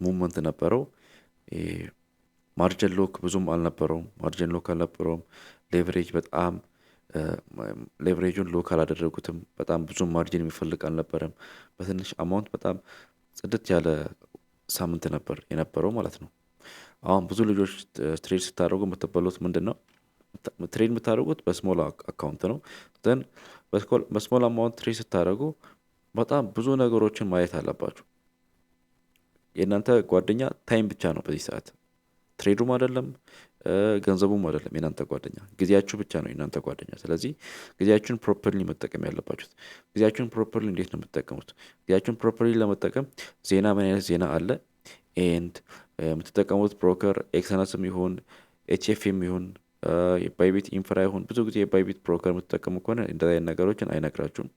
[SPEAKER 1] ሙቭመንት ነበረው። ማርጅን ሎክ ብዙም አልነበረውም። ሌቨሬጅ በጣም ሌቨሬጁን ሎክ አላደረጉትም። በጣም ብዙም ማርጅን የሚፈልግ አልነበረም። በትንሽ አማውንት በጣም ጽድት ያለ ሳምንት ነበር የነበረው ማለት ነው። አሁን ብዙ ልጆች ትሬድ ስታደርጉ የምትበሉት ምንድን ነው? ትሬድ የምታደርጉት በስሞል አካውንት ነው። ዘን በስሞል አማውንት ትሬድ ስታደርጉ በጣም ብዙ ነገሮችን ማየት አለባችሁ። የእናንተ ጓደኛ ታይም ብቻ ነው በዚህ ሰዓት። ትሬዱም አይደለም ገንዘቡም አይደለም የእናንተ ጓደኛ፣ ጊዜያችሁ ብቻ ነው የእናንተ ጓደኛ። ስለዚህ ጊዜያችሁን ፕሮፐርሊ መጠቀም ያለባችሁት። ጊዜያችሁን ፕሮፐርሊ እንዴት ነው የምትጠቀሙት? ጊዜያችሁን ፕሮፐርሊ ለመጠቀም ዜና ምን አይነት ዜና አለ ኤንድ የምትጠቀሙት ብሮከር ኤክሰነስም ይሁን ኤችኤፍም ይሁን ባይቢት ኢንፍራ ይሁን፣ ብዙ ጊዜ የባይቢት ብሮከር የምትጠቀሙ ከሆነ እንደዚህ አይነት ነገሮችን አይነግራችሁም።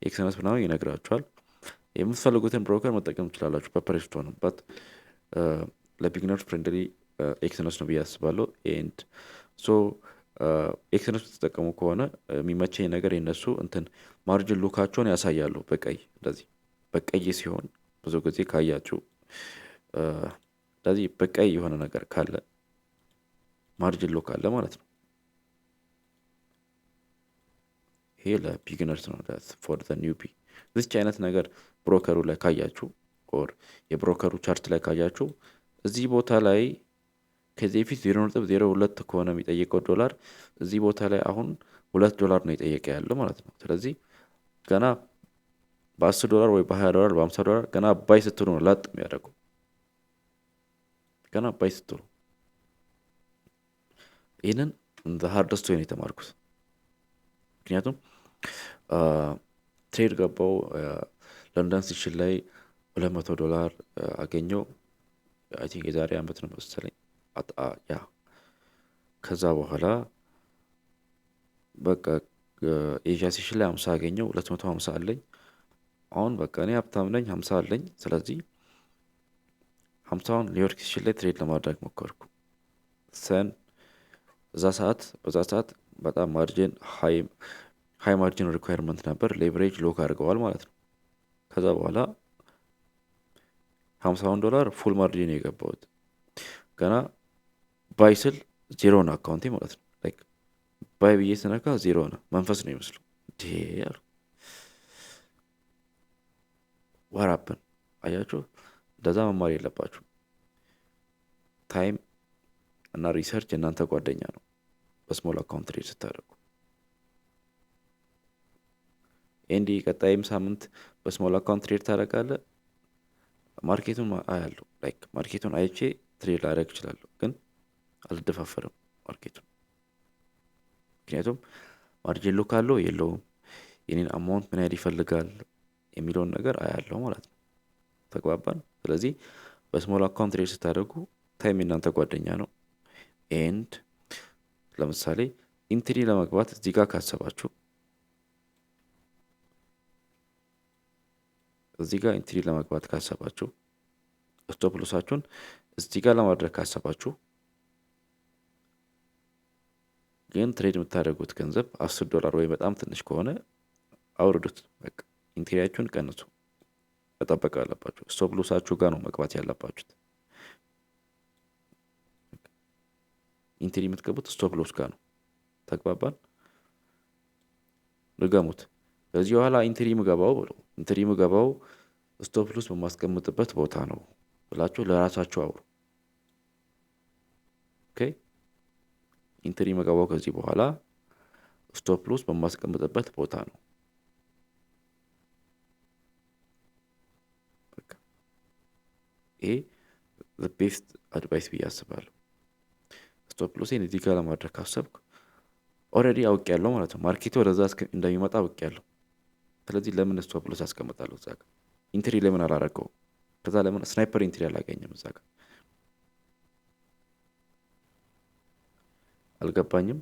[SPEAKER 1] ኤክሰነስ ምናምን ይነግራችኋል። የምትፈልጉትን ብሮከር መጠቀም ትችላላችሁ በፕሬስቶ ነው። በት ለቢግነርስ ፍሬንድሊ ኤክሰነስ ነው ብዬ አስባለሁ። ኤንድ ሶ ኤክሰነስ ትጠቀሙ ከሆነ የሚመቸኝ ነገር የነሱ እንትን ማርጅን ሉካቸውን ያሳያሉ በቀይ እንደዚህ በቀይ ሲሆን ብዙ ጊዜ ካያችሁ እንደዚህ በቀይ የሆነ ነገር ካለ ማርጅን ሉክ አለ ማለት ነው። ይሄ ለቢግነርስ ነው ፎር ዘ ኒውቢ። እዚች አይነት ነገር ብሮከሩ ላይ ካያችሁ ኦር የብሮከሩ ቻርት ላይ ካያችሁ እዚህ ቦታ ላይ ከዚህ በፊት 0.02 ከሆነ የሚጠየቀው ዶላር እዚህ ቦታ ላይ አሁን $2 ነው የጠየቀ ያለው ማለት ነው። ስለዚህ ገና $10 ወይ $20 $50 ገና ባይ ስትሉ ነው ላጥ የሚያደርገው። ገና ባይ ስትሉ ይህንን እንደ ሃርደስት ወይ ነው የተማርኩት። ምክንያቱም ትሬድ ገባው ለንደን ሲሽን ላይ $200 አገኘው። አይ ቲንክ የዛሬ ዓመት ነው መሰለኝ። ያ ከዛ በኋላ በቃ ኤዥያ ሲሽን ላይ 50 አገኘው፣ 250 አለኝ። አሁን በቃ እኔ ሀብታም ነኝ፣ 50 አለኝ። ስለዚህ 50ውን ኒውዮርክ ሲሽን ላይ ትሬድ ለማድረግ ሞከርኩ። በዛ ሰዓት በጣም ማርጂን ሃይ ማርጂን ሪኳየርመንት ነበር። ሌቨሬጅ ሎክ አድርገዋል ማለት ነው። ከዛ በኋላ $50 ፉል ማርጂን የገባሁት ገና ባይ ስል ዜሮ ነው አካውንቴ ማለት ነው። ላይክ ባይ ብዬ ስነካ ዜሮ ነው። መንፈስ ነው ይመስሉ ያሉ ዋራፕን አያችሁ። እንደዛ መማር የለባችሁ። ታይም እና ሪሰርች እናንተ ጓደኛ ነው። በስሞል አካውንት ትሬድ ስታደርጉ ኤንዲ ቀጣይም ሳምንት በስሞል አካውንት ትሬድ ታደርጋለህ። ማርኬቱን አያለሁ። ላይክ ማርኬቱን አይቼ ትሬድ ላደርግ እችላለሁ፣ ግን አልደፋፈርም ማርኬቱን። ምክንያቱም ማርጂን ሎክ አለው የለውም፣ የኔን አማውንት ምን ያህል ይፈልጋል የሚለውን ነገር አያለሁ ማለት ነው። ተግባባን? ስለዚህ በስሞል አካውንት ትሬድ ስታደርጉ ታይም የእናንተ ጓደኛ ነው። ኤንድ ለምሳሌ ኢንትሪ ለመግባት እዚህ ጋር ካሰባችሁ ስቶፕ ሎሳችሁን እዚህ ጋር ለማድረግ ካሰባችሁ ግን ትሬድ የምታደርጉት ገንዘብ $10 ወይ በጣም ትንሽ ከሆነ አውርዱት። በቃ ኢንትሪያችሁን ቀንሱ። መጠበቅ አለባችሁ። ስቶፕ ሎሳችሁ ጋር ነው መግባት ያለባችሁት። ኢንትሪ የምትገቡት ስቶፕ ሎስ ጋር ነው። ተግባባን? ልገሙት። ከዚህ በኋላ ኢንትሪ ምገባው ስቶፕ ሎስ በማስቀምጥበት ቦታ ነው ብላችሁ ለራሳችሁ አውሩ። ኦኬ። ኢንትሪ ምገባው ከዚህ በኋላ ስቶፕ ሎስ በማስቀምጥበት ቦታ ነው። በቃ ይሄ the best advice ብዬ አስባለሁ። ስቶፕ ሎሴን እዚህ ጋር ለማድረግ ካሰብኩ ኦልሬዲ አውቄያለሁ ማለት ነው። ማርኬቱ ወደዛ እንደሚመጣ አውቄያለሁ። ስለዚህ ለምን ስቶፕ ሎስ አስቀምጣለሁ እዛ ጋር? ኢንትሪ ለምን አላረገውም? ከዛ ለምን ስናይፐር ኢንትሪ አላገኘም እዛ ጋር? አልገባኝም።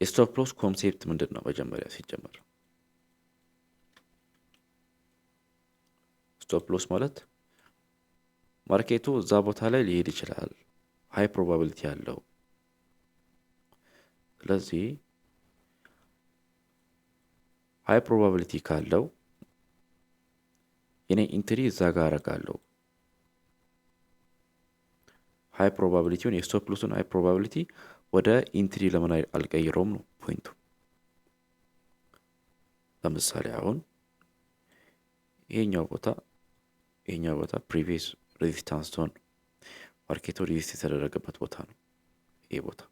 [SPEAKER 1] የስቶፕ ሎስ ኮንሴፕት ምንድን ነው? መጀመሪያ ሲጀመር ስቶፕ ሎስ ማለት ማርኬቱ እዛ ቦታ ላይ ሊሄድ ይችላል፣ ሃይ ፕሮባቢሊቲ ያለው። ስለዚህ ሃይ ፕሮባቢሊቲ ካለው የኔ ኢንትሪ እዛ ጋር አረጋለሁ። ሃይ ፕሮባቢሊቲውን የስቶፕ ሎሱን ሃይ ፕሮባቢሊቲ ወደ ኢንትሪ ለምን አልቀይረውም ነው ፖይንቱ። ለምሳሌ አሁን ይሄኛው ቦታ ፕሪቪየስ ሬዚስታንስ ዞን ማርኬቱ ሪዚስት የተደረገበት ቦታ ነው። ይሄ ቦታ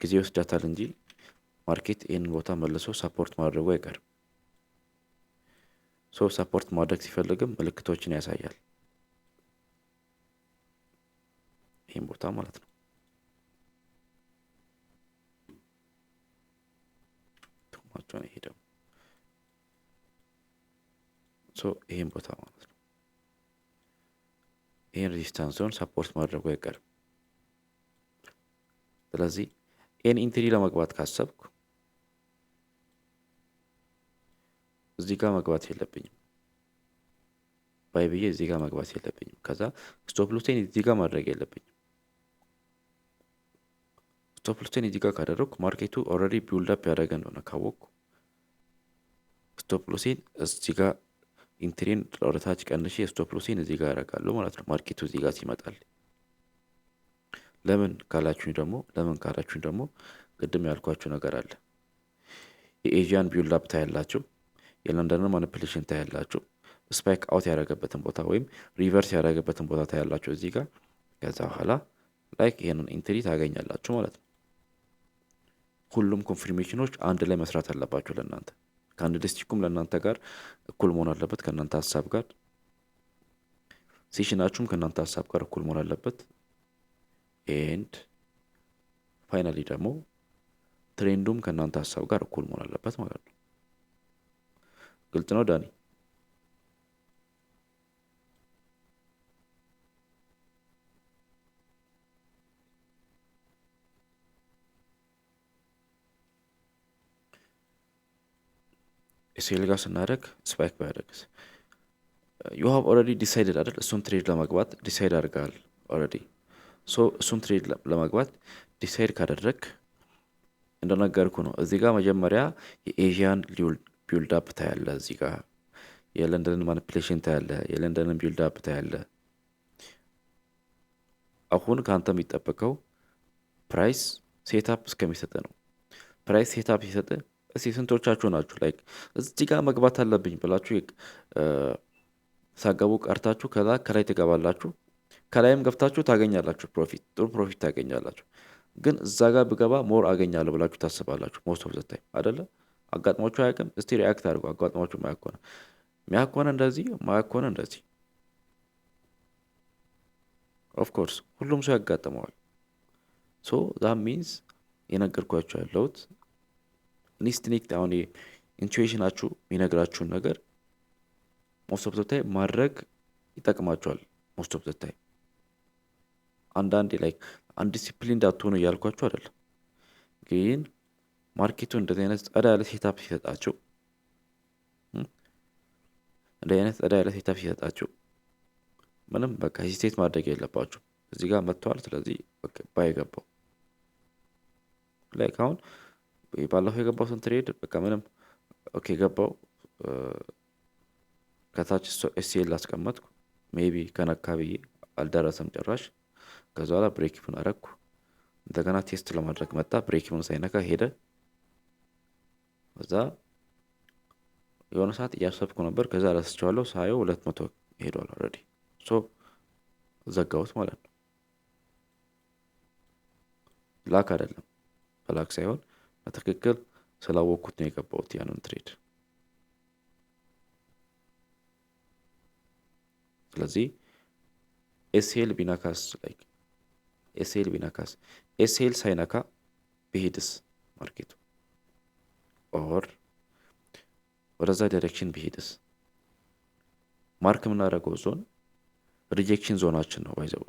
[SPEAKER 1] ጊዜ ወስዳታል እንጂ ማርኬት ይህንን ቦታ መልሶ ሰፖርት ማድረጉ አይቀርም። ሰፖርት ማድረግ ሲፈልግም ምልክቶችን ያሳያል። ይህን ቦታ ማለት ነው። ቶማቸውን ይሄ ደግሞ ይህን ቦታ ማለት ነው። ይህን ሬዚስታንስ ዞን ሰፖርት ማድረጉ አይቀርም። ስለዚህ ይህን ኢንትሪ ለመግባት ካሰብኩ እዚህ ጋር መግባት የለብኝም። ባይ ብዬ እዚህ ጋር መግባት የለብኝም። ከዛ ስቶፕ ሎሴን እዚህ ጋር ማድረግ የለብኝም። ስቶፕ ሎሴን እዚህ ጋር ካደረግኩ ማርኬቱ ኦልሬዲ ቢውልድ አፕ ያደረገ እንደሆነ ካወቅኩ ስቶፕ ሎሴን እዚህ ጋር ኢንትሪን ወደታች ቀንሼ ስቶፕ ሎሴን እዚህ ጋር ያደርጋለሁ ማለት ነው። ማርኬቱ እዚህ ጋር ሲመጣል ለምን ካላችሁኝ ደግሞ ቅድም ያልኳችሁ ነገር አለ። የኤዥያን ቢውልድ አፕ ታያላችሁ፣ የለንደንን ማኒፑሌሽን ታያላችሁ፣ ስፓይክ አውት ያደረገበትን ቦታ ወይም ሪቨርስ ያደረገበትን ቦታ ታያላችሁ እዚህ ጋር። ከዛ በኋላ ላይክ ይሄንን ኢንትሪ ታገኛላችሁ ማለት ነው። ሁሉም ኮንፊርሜሽኖች አንድ ላይ መስራት አለባቸው ለእናንተ ከአንድ ዲስቲኩም ለእናንተ ጋር እኩል መሆን አለበት ከእናንተ ሀሳብ ጋር ሴሽናችሁም ከእናንተ ሀሳብ ጋር እኩል መሆን አለበት። ኤንድ ፋይናሊ ደግሞ ትሬንዱም ከእናንተ ሀሳብ ጋር እኩል መሆን አለበት ማለት ነው። ግልጽ ነው ዳኒ? ኤስኤል ጋር ስናደርግ ስፓይክ ባያደርግስ ዩ ሃቭ ኦልሬዲ ዲሳይድድ አይደል? እሱን ትሬድ ለመግባት ዲሳይድ አድርገሃል ኦልሬዲ። ሶ እሱን ትሬድ ለመግባት ዲሳይድ ካደረግ እንደነገርኩ ነው። እዚህ ጋር መጀመሪያ የኤዥያን ቢልድ አፕ ታያለ፣ እዚህ ጋር የለንደንን ማኒፕሌሽን ታያለ፣ የለንደንን ቢልድ አፕ ታያለ። አሁን ከአንተ የሚጠበቀው ፕራይስ ሴታፕ እስከሚሰጥ ነው። ፕራይስ ሴታፕ ሲሰጥ እስቲ ስንቶቻችሁ ናችሁ ላይክ እዚህ ጋር መግባት አለብኝ ብላችሁ ሳገቡ ቀርታችሁ ከዛ ከላይ ትገባላችሁ። ከላይም ገብታችሁ ታገኛላችሁ ፕሮፊት፣ ጥሩ ፕሮፊት ታገኛላችሁ። ግን እዛ ጋር ብገባ ሞር አገኛለሁ ብላችሁ ታስባላችሁ። ሞስት ኦፍ ዘ ታይም አይደለ? አጋጥሟችሁ አያውቅም? እስቲ ሪአክት አድርጉ። አጋጥሟችሁ ማያኮነ ሚያኮነ እንደዚህ ማያኮነ እንደዚህ። ኦፍ ኮርስ ሁሉም ሰው ያጋጥመዋል። ሶ ዛት ሚንስ የነገርኳችሁ ያለሁት ኢንስቲንክት አሁን ኢንቱዊሽናችሁ የሚነግራችሁን ነገር ሞስት ኦፍ ዘ ታይም ማድረግ ይጠቅማችኋል። ሞስት ኦፍ ዘ ታይም አንዳንዴ ላይክ አንዲሲፕሊን እንዳትሆኑ እያልኳችሁ አይደለም፣ ግን ማርኬቱ እንደዚህ አይነት ጸዳ ያለ ሴታፕ ሲሰጣችሁ እንደዚህ አይነት ጸዳ ያለ ሴታፕ ሲሰጣችሁ ምንም በቃ ሂስቴት ማድረግ የለባችሁ። እዚህ ጋር መጥተዋል፣ ስለዚህ ባይገባው ላይክ አሁን ባለፈው የገባው ስንት ትሬድ በቃ ምንም ኦኬ ገባው ከታች ኤስኤል አስቀመጥኩ ሜቢ ከነካ ብዬ አልደረሰም ጭራሽ። ከዛ በኋላ ብሬክኢቭን አረግኩ። እንደገና ቴስት ለማድረግ መጣ፣ ብሬክኢቭን ሳይነካ ሄደ። ከዛ የሆነ ሰዓት እያሰብኩ ነበር፣ ከዛ ረስቼዋለሁ። ሳየው 200 ሄዷል ኦልሬዲ። ሶ ዘጋሁት ማለት ነው። ላክ አይደለም በላክ ሳይሆን በትክክል ስላወቅኩት ነው የገባሁት ያንን ትሬድ። ስለዚህ ኤስኤል ቢነካስ ላይክ ኤስኤል ቢነካስ ኤስኤል ሳይነካ ቢሄድስ ማርኬቱ ኦር ወደዛ ዳይሬክሽን ቢሄድስ ማርክ የምናደርገው ዞን ሪጀክሽን ዞናችን ነው። ባይዘው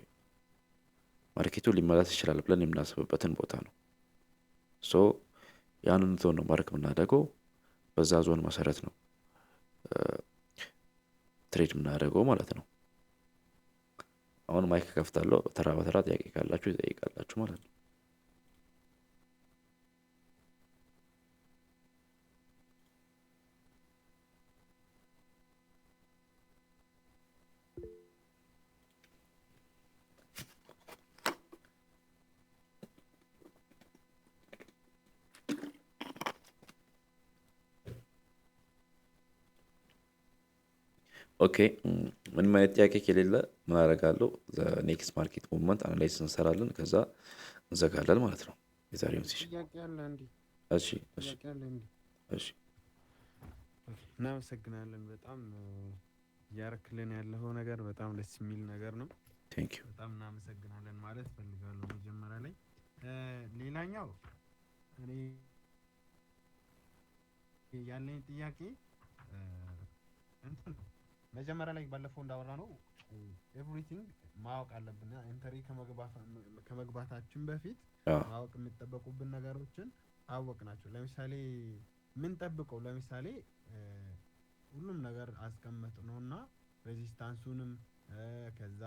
[SPEAKER 1] ማርኬቱ ሊመለስ ይችላል ብለን የምናስብበትን ቦታ ነው። ሶ ያንን ዞን ነው ማርክ የምናደርገው። በዛ ዞን መሰረት ነው ትሬድ የምናደርገው ማለት ነው። አሁን ማይክ ከፍታለሁ፣ ተራ በተራ ጥያቄ ካላችሁ ይጠይቃላችሁ ማለት ነው። ኦኬ ምንም አይነት ጥያቄ ከሌለ ምን አደርጋለሁ? ኔክስት ማርኬት ሙቭመንት አናላይዝ እንሰራለን፣ ከዛ እንዘጋለን ማለት ነው የዛሬውን ሴሽን። እሺ እሺ እሺ።
[SPEAKER 2] እናመሰግናለን። በጣም እያረክልን ያለው ነገር በጣም ደስ የሚል ነገር ነው።
[SPEAKER 1] ቴንክ ዩ።
[SPEAKER 2] በጣም እናመሰግናለን ማለት ፈልጋለሁ መጀመሪያ ላይ። ሌላኛው እኔ ያለኝ ጥያቄ እንትን መጀመሪያ ላይ ባለፈው እንዳወራ ነው ኤቭሪቲንግ ማወቅ አለብን። ኢንተሪ ከመግባታችን በፊት ማወቅ የሚጠበቁብን ነገሮችን አወቅናቸው። ለምሳሌ ምን ጠብቀው ለምሳሌ ሁሉም ነገር አስቀመጥ ነውና ሬዚስታንሱንም ከዛ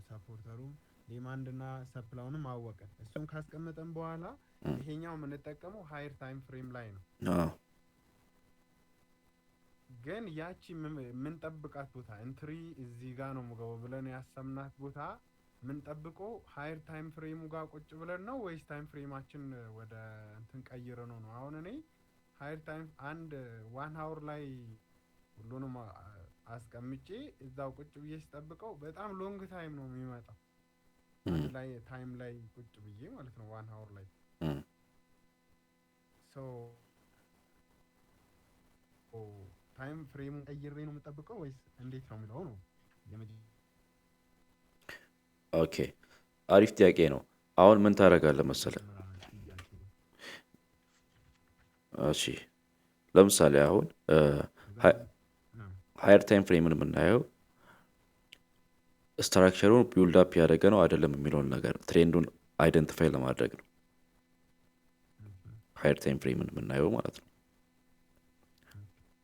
[SPEAKER 2] ሰፖርተሩም ዲማንድና ሰፕላውንም አወቀን። እሱን ካስቀመጠን በኋላ ይሄኛው የምንጠቀመው ሃየር ታይም ፍሬም ላይ ነው። ግን ያቺ ምን ጠብቃት ቦታ ኢንትሪ እዚህ ጋር ነው የምገባው ብለን ያሰምናት ቦታ ምን ጠብቀው ሃየር ታይም ፍሬሙ ጋር ቁጭ ብለን ነው ወይስ ታይም ፍሬማችን ወደ እንትን ቀይረ ነው? አሁን እኔ ሃየር ታይም አንድ 1 አወር ላይ ሁሉንም አስቀምጬ እዛው ቁጭ ብዬ ስጠብቀው በጣም ሎንግ ታይም ነው የሚመጣው። አንድ ላይ ታይም ላይ ቁጭ ብዬ ማለት ነው 1 hour ላይ ሶ ታይም ፍሬሙን ቀይሬ ነው የምጠብቀው ወይስ እንዴት ነው የሚለው ነው።
[SPEAKER 1] ኦኬ አሪፍ ጥያቄ ነው። አሁን ምን ታደርጋለህ መሰለህ? እሺ ለምሳሌ አሁን ሃየር ታይም ፍሬምን የምናየው ስትራክቸሩን ቢውልድ አፕ ያደረገ ነው አይደለም የሚለውን ነገር ትሬንዱን አይደንቲፋይ ለማድረግ ነው ሃየር ታይም ፍሬምን የምናየው ማለት ነው።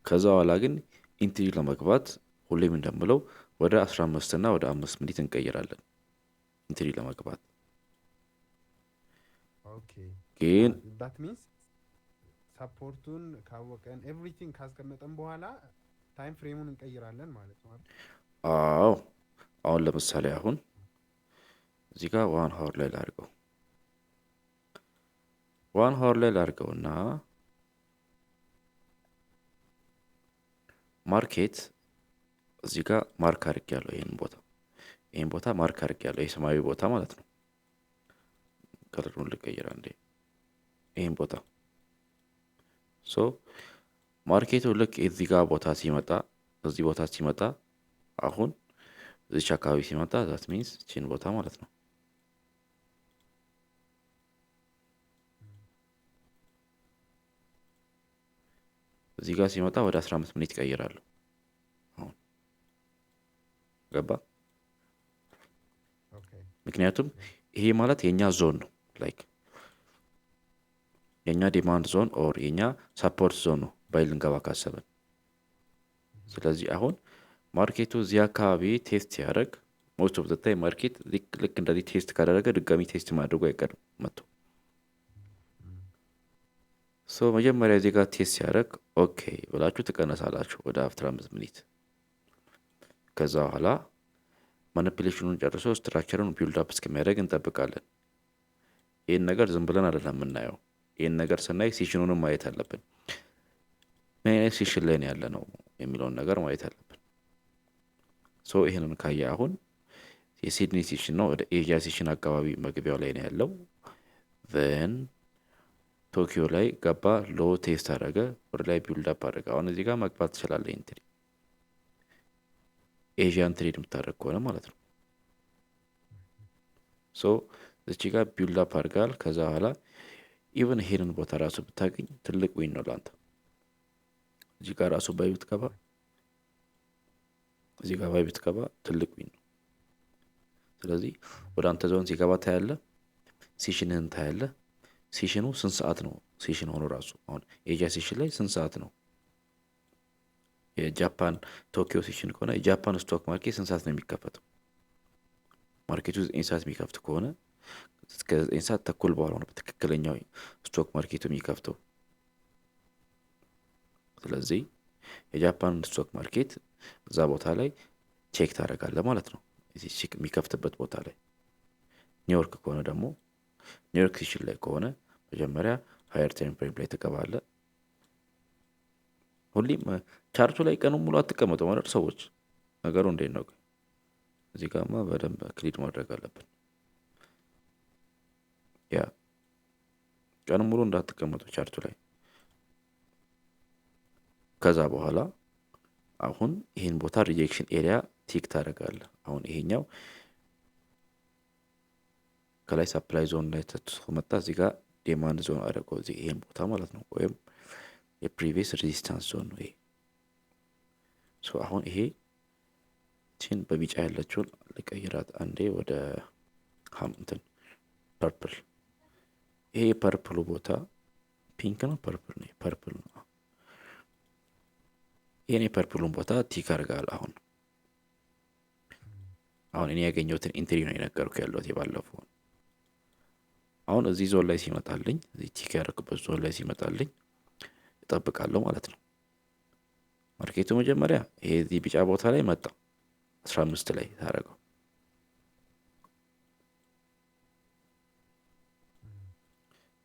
[SPEAKER 1] ከዛ በኋላ ግን ኢንትሪ ለመግባት ሁሌም እንደምለው ወደ 15 እና ወደ 5 ሚኒት እንቀይራለን ኢንትሪ ለመግባት። ግን
[SPEAKER 2] that means ሰፖርቱን ካወቀን ኤቭሪቲንግ ካስቀመጠን በኋላ ታይም ፍሬሙን እንቀይራለን ማለት ነው።
[SPEAKER 1] አዎ አሁን ለምሳሌ አሁን እዚህ ጋር 1 hour ላይ ላድርገው 1 hour ላይ ላድርገውና ማርኬት እዚህ ጋር ማርክ አድርጌያለሁ። ይሄን ቦታ ማርክ አድርጌያለሁ። የሰማያዊ ቦታ ማለት ነው። ከለሩን ልቀይር አንዴ። ይሄን ቦታ ሶ ማርኬቱ ልክ እዚህ ጋር ቦታ ሲመጣ እዚህ ቦታ ሲመጣ አሁን እዚህ አካባቢ ሲመጣ that means ቺን ቦታ ማለት ነው እዚህ ጋር ሲመጣ ወደ 15 ሚኒት ይቀይራሉ። አሁን ገባ? ምክንያቱም ይሄ ማለት የኛ ዞን ነው ላይክ የኛ ዲማንድ ዞን ኦር የኛ ሰፖርት ዞን ነው ባይል እንገባ ካሰበን። ስለዚህ አሁን ማርኬቱ እዚህ አካባቢ ቴስት ሲያደርግ ሞስት ኦፍ ዘ ታይም ማርኬት ልክ እንደዚህ ቴስት ካደረገ ድጋሚ ቴስት ማድረጉ አይቀርም መጥቶ ሶ መጀመሪያ እዚህ ጋር ቴስት ሲያደርግ ኦኬ ብላችሁ ትቀነሳላችሁ ወደ 15 ሚኒት። ከዛ በኋላ ማኒፑሌሽኑን ጨርሶ ስትራክቸሩን ቢልድ አፕ እስከሚያደርግ እንጠብቃለን። ይህን ነገር ዝም ብለን አይደለም የምናየው። ይህን ነገር ስናይ ሴሽኑንም ማየት አለብን። ምን አይነት ሴሽን ላይ ነው ያለ ነው የሚለውን ነገር ማየት አለብን። ሶ ይህንን ካየ አሁን የሲድኒ ሴሽን ነው፣ ወደ ኤዥያ ሴሽን አካባቢ መግቢያው ላይ ነው ያለው። ን ቶኪዮ ላይ ገባ፣ ሎ ቴስት አደረገ፣ ወደ ላይ ቢልድ አፕ አደረገ። አሁን እዚህ ጋር መግባት ትችላለህ። ኢንትሪ ኤዥያን ትሬድ የምታደርግ ከሆነ ማለት ነው። ሶ እዚህ ጋር ቢልድ አፕ አድርጋል። ከዛ በኋላ ኢቨን ይሄንን ቦታ ራሱ ብታገኝ ትልቅ ዊን ነው ላንተ። እዚህ ጋር ራሱ ባይ ብትገባ እዚህ ጋር ባይ ብትገባ ትልቅ ዊን ነው። ስለዚህ ወደ አንተ ዞን ሲገባ ታያለህ፣ ሴሽንህን ታያለህ። ሴሽኑ ስንት ሰዓት ነው? ሴሽን ሆኖ ራሱ አሁን ኤዥያ ሴሽን ላይ ስንት ሰዓት ነው? የጃፓን ቶኪዮ ሴሽን ከሆነ የጃፓን ስቶክ ማርኬት ስንት ሰዓት ነው የሚከፈተው? ማርኬቱ 9 ሰዓት የሚከፍት ከሆነ እስከ 9 ሰዓት ተኩል በኋላ ነው በትክክለኛው ስቶክ ማርኬቱ የሚከፍተው። ስለዚህ የጃፓን ስቶክ ማርኬት እዛ ቦታ ላይ ቼክ ታደርጋለህ ማለት ነው፣ የሚከፍትበት ቦታ ላይ። ኒውዮርክ ከሆነ ደግሞ ኒውዮርክ ሴሽን ላይ ከሆነ መጀመሪያ ሃየር ታይም ፍሬም ላይ ትገባለህ። ሁሌም ቻርቱ ላይ ቀኑን ሙሉ አትቀመጡ ማለት ሰዎች። ነገሩ እንዴት ነው? እዚህ ጋርማ በደንብ ክሊድ ማድረግ አለብን። ያ ቀኑን ሙሉ እንዳትቀመጡ ቻርቱ ላይ። ከዛ በኋላ አሁን ይሄን ቦታ ሪጀክሽን ኤሪያ ቲክ ታደርጋለህ። አሁን ይሄኛው ከላይ ሰፕላይ ዞን ላይ ተመጣ፣ እዚህ ጋር ዲማንድ ዞን አደረገው እዚህ ይሄን ቦታ ማለት ነው፣ ወይም የፕሪቪየስ ሬዚስታንስ ዞን ነው ይሄ። ሶ አሁን ይሄ ቺን በቢጫ ያለችውን ልቀይራት አንዴ ወደ እንትን ፐርፕል። ይሄ የፐርፕሉ ቦታ ፒንክ ነው፣ ፐርፕል ነው፣ ፐርፕል ነው። ይሄን የፐርፕሉን ቦታ ቲክ አድርጋል። አሁን እኔ ያገኘሁትን ኢንትሪ ነው የነገርኩ ያለሁት የባለፈው። አሁን እዚህ ዞን ላይ ሲመጣልኝ፣ እዚህ ቲክ ያደረግበት ዞን ላይ ሲመጣልኝ እጠብቃለሁ ማለት ነው። ማርኬቱ መጀመሪያ ይሄ እዚህ ቢጫ ቦታ ላይ መጣ፣ 15 ላይ ታደረገው።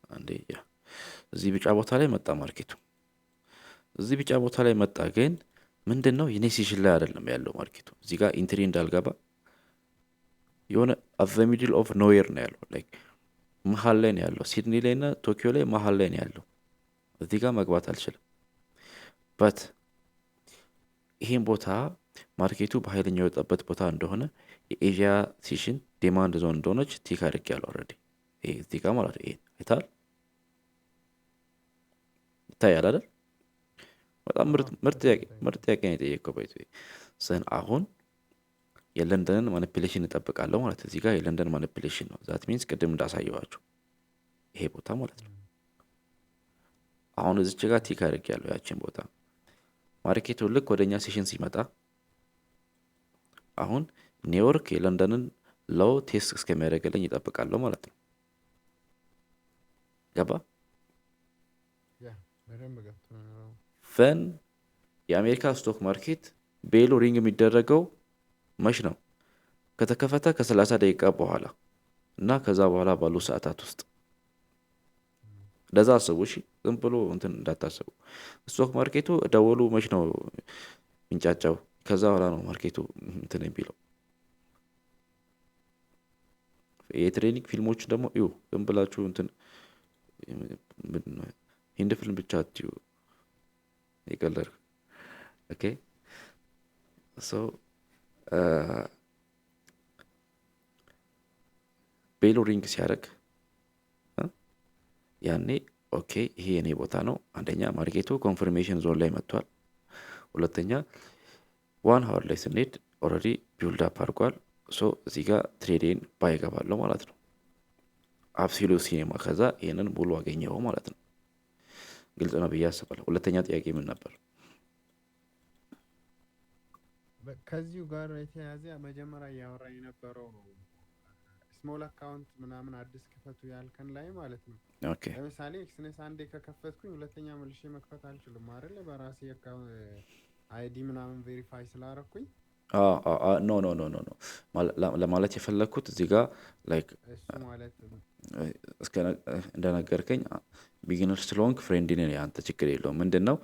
[SPEAKER 1] አንዴ ያ እዚህ ቢጫ ቦታ ላይ መጣ ማርኬቱ። እዚህ ቢጫ ቦታ ላይ መጣ፣ ግን ምንድነው የኔ ሴሽን ላይ አይደለም ያለው ማርኬቱ። እዚህ ጋር ኢንትሪ እንዳልገባ የሆነ አት ዘ ሚድል ኦፍ ኖዌር ነው ያለው። ላይክ መሀል ላይ ነው ያለው። ሲድኒ ላይ እና ቶኪዮ ላይ መሀል ላይ ነው ያለው። እዚህ ጋር መግባት አልችልም። በት ይሄን ቦታ ማርኬቱ በኃይለኛ የወጣበት ቦታ እንደሆነ የኤዥያ ሲሽን ዲማንድ ዞን እንደሆነች ቲክ አድርጌያለሁ ኦልሬዲ። ይሄ እዚህ ጋር ማለት ነው። ይሄ አይታል ይታያል አይደል? በጣም ምርጥ ጥያቄ ነው የጠየቀው። ባይቱ ስን አሁን የለንደንን ማኒፕሌሽን እጠብቃለሁ ማለት እዚህ ጋር የለንደን ማኒፕሌሽን ነው። ዛት ሚንስ ቅድም እንዳሳየዋችሁ ይሄ ቦታ ማለት ነው። አሁን እዚች ጋር ቲክ አድርጌያለሁ ያችን ቦታ። ማርኬቱ ልክ ወደኛ ሴሽን ሲመጣ አሁን ኒውዮርክ የለንደንን ሎው ቴስት እስከሚያደርግልኝ ይጠብቃለሁ ማለት ነው። ገባ? ፈን የአሜሪካ ስቶክ ማርኬት ቤሉ ሪንግ የሚደረገው መች ነው? ከተከፈተ ከ30 ደቂቃ በኋላ እና ከዛ በኋላ ባሉ ሰዓታት ውስጥ እንደዛ አስቡ። እሺ ዝም ብሎ እንትን እንዳታስቡ። ስቶክ ማርኬቱ ደወሉ መች ነው ሚንጫጫው? ከዛ በኋላ ነው ማርኬቱ እንትን የሚለው። የትሬኒንግ ፊልሞችን ደግሞ እዩ። ዝም ብላችሁ እንትን ሂንድ ፊልም ብቻ አትዩ። ይቀለር ኦኬ ሶ ቤሉ ሪንግ ሲያደርግ ያኔ ኦኬ ይሄ የኔ ቦታ ነው። አንደኛ ማርኬቱ ኮንፈርሜሽን ዞን ላይ መጥቷል። ሁለተኛ ዋን ሀወር ላይ ስንሄድ ኦልሬዲ ቢውልድ አፕ አድርጓል። ሶ እዚህ ጋር ትሬዴን ባይገባለሁ ማለት ነው። አብሶሉት ሲኔማ ከዛ ይሄንን ሙሉ አገኘው ማለት ነው። ግልጽ ነው ብዬ አስባለሁ። ሁለተኛ ጥያቄ ምን ነበር?
[SPEAKER 2] ከዚሁ ጋር የተያያዘ መጀመሪያ እያወራ የነበረው ስሞል አካውንት ምናምን አዲስ ክፈቱ ያልከን ላይ ማለት ነው።
[SPEAKER 1] ኦኬ
[SPEAKER 2] ለምሳሌ ኤክስነስ አንዴ ከከፈትኩኝ ሁለተኛ መልሼ መክፈት አልችልም አይደል? በራሴ አይዲ ምናምን ቬሪፋይ ስላረኩኝ
[SPEAKER 1] ኖ ኖ ኖ ኖ ኖ ለማለት የፈለግኩት እዚህ ጋር ላይክ
[SPEAKER 2] እሱ ማለት
[SPEAKER 1] እስከ እንደነገርከኝ ቢጊነር ስለሆንክ ፍሬንድ ነኝ። አንተ ችግር የለውም። ምንድን ነው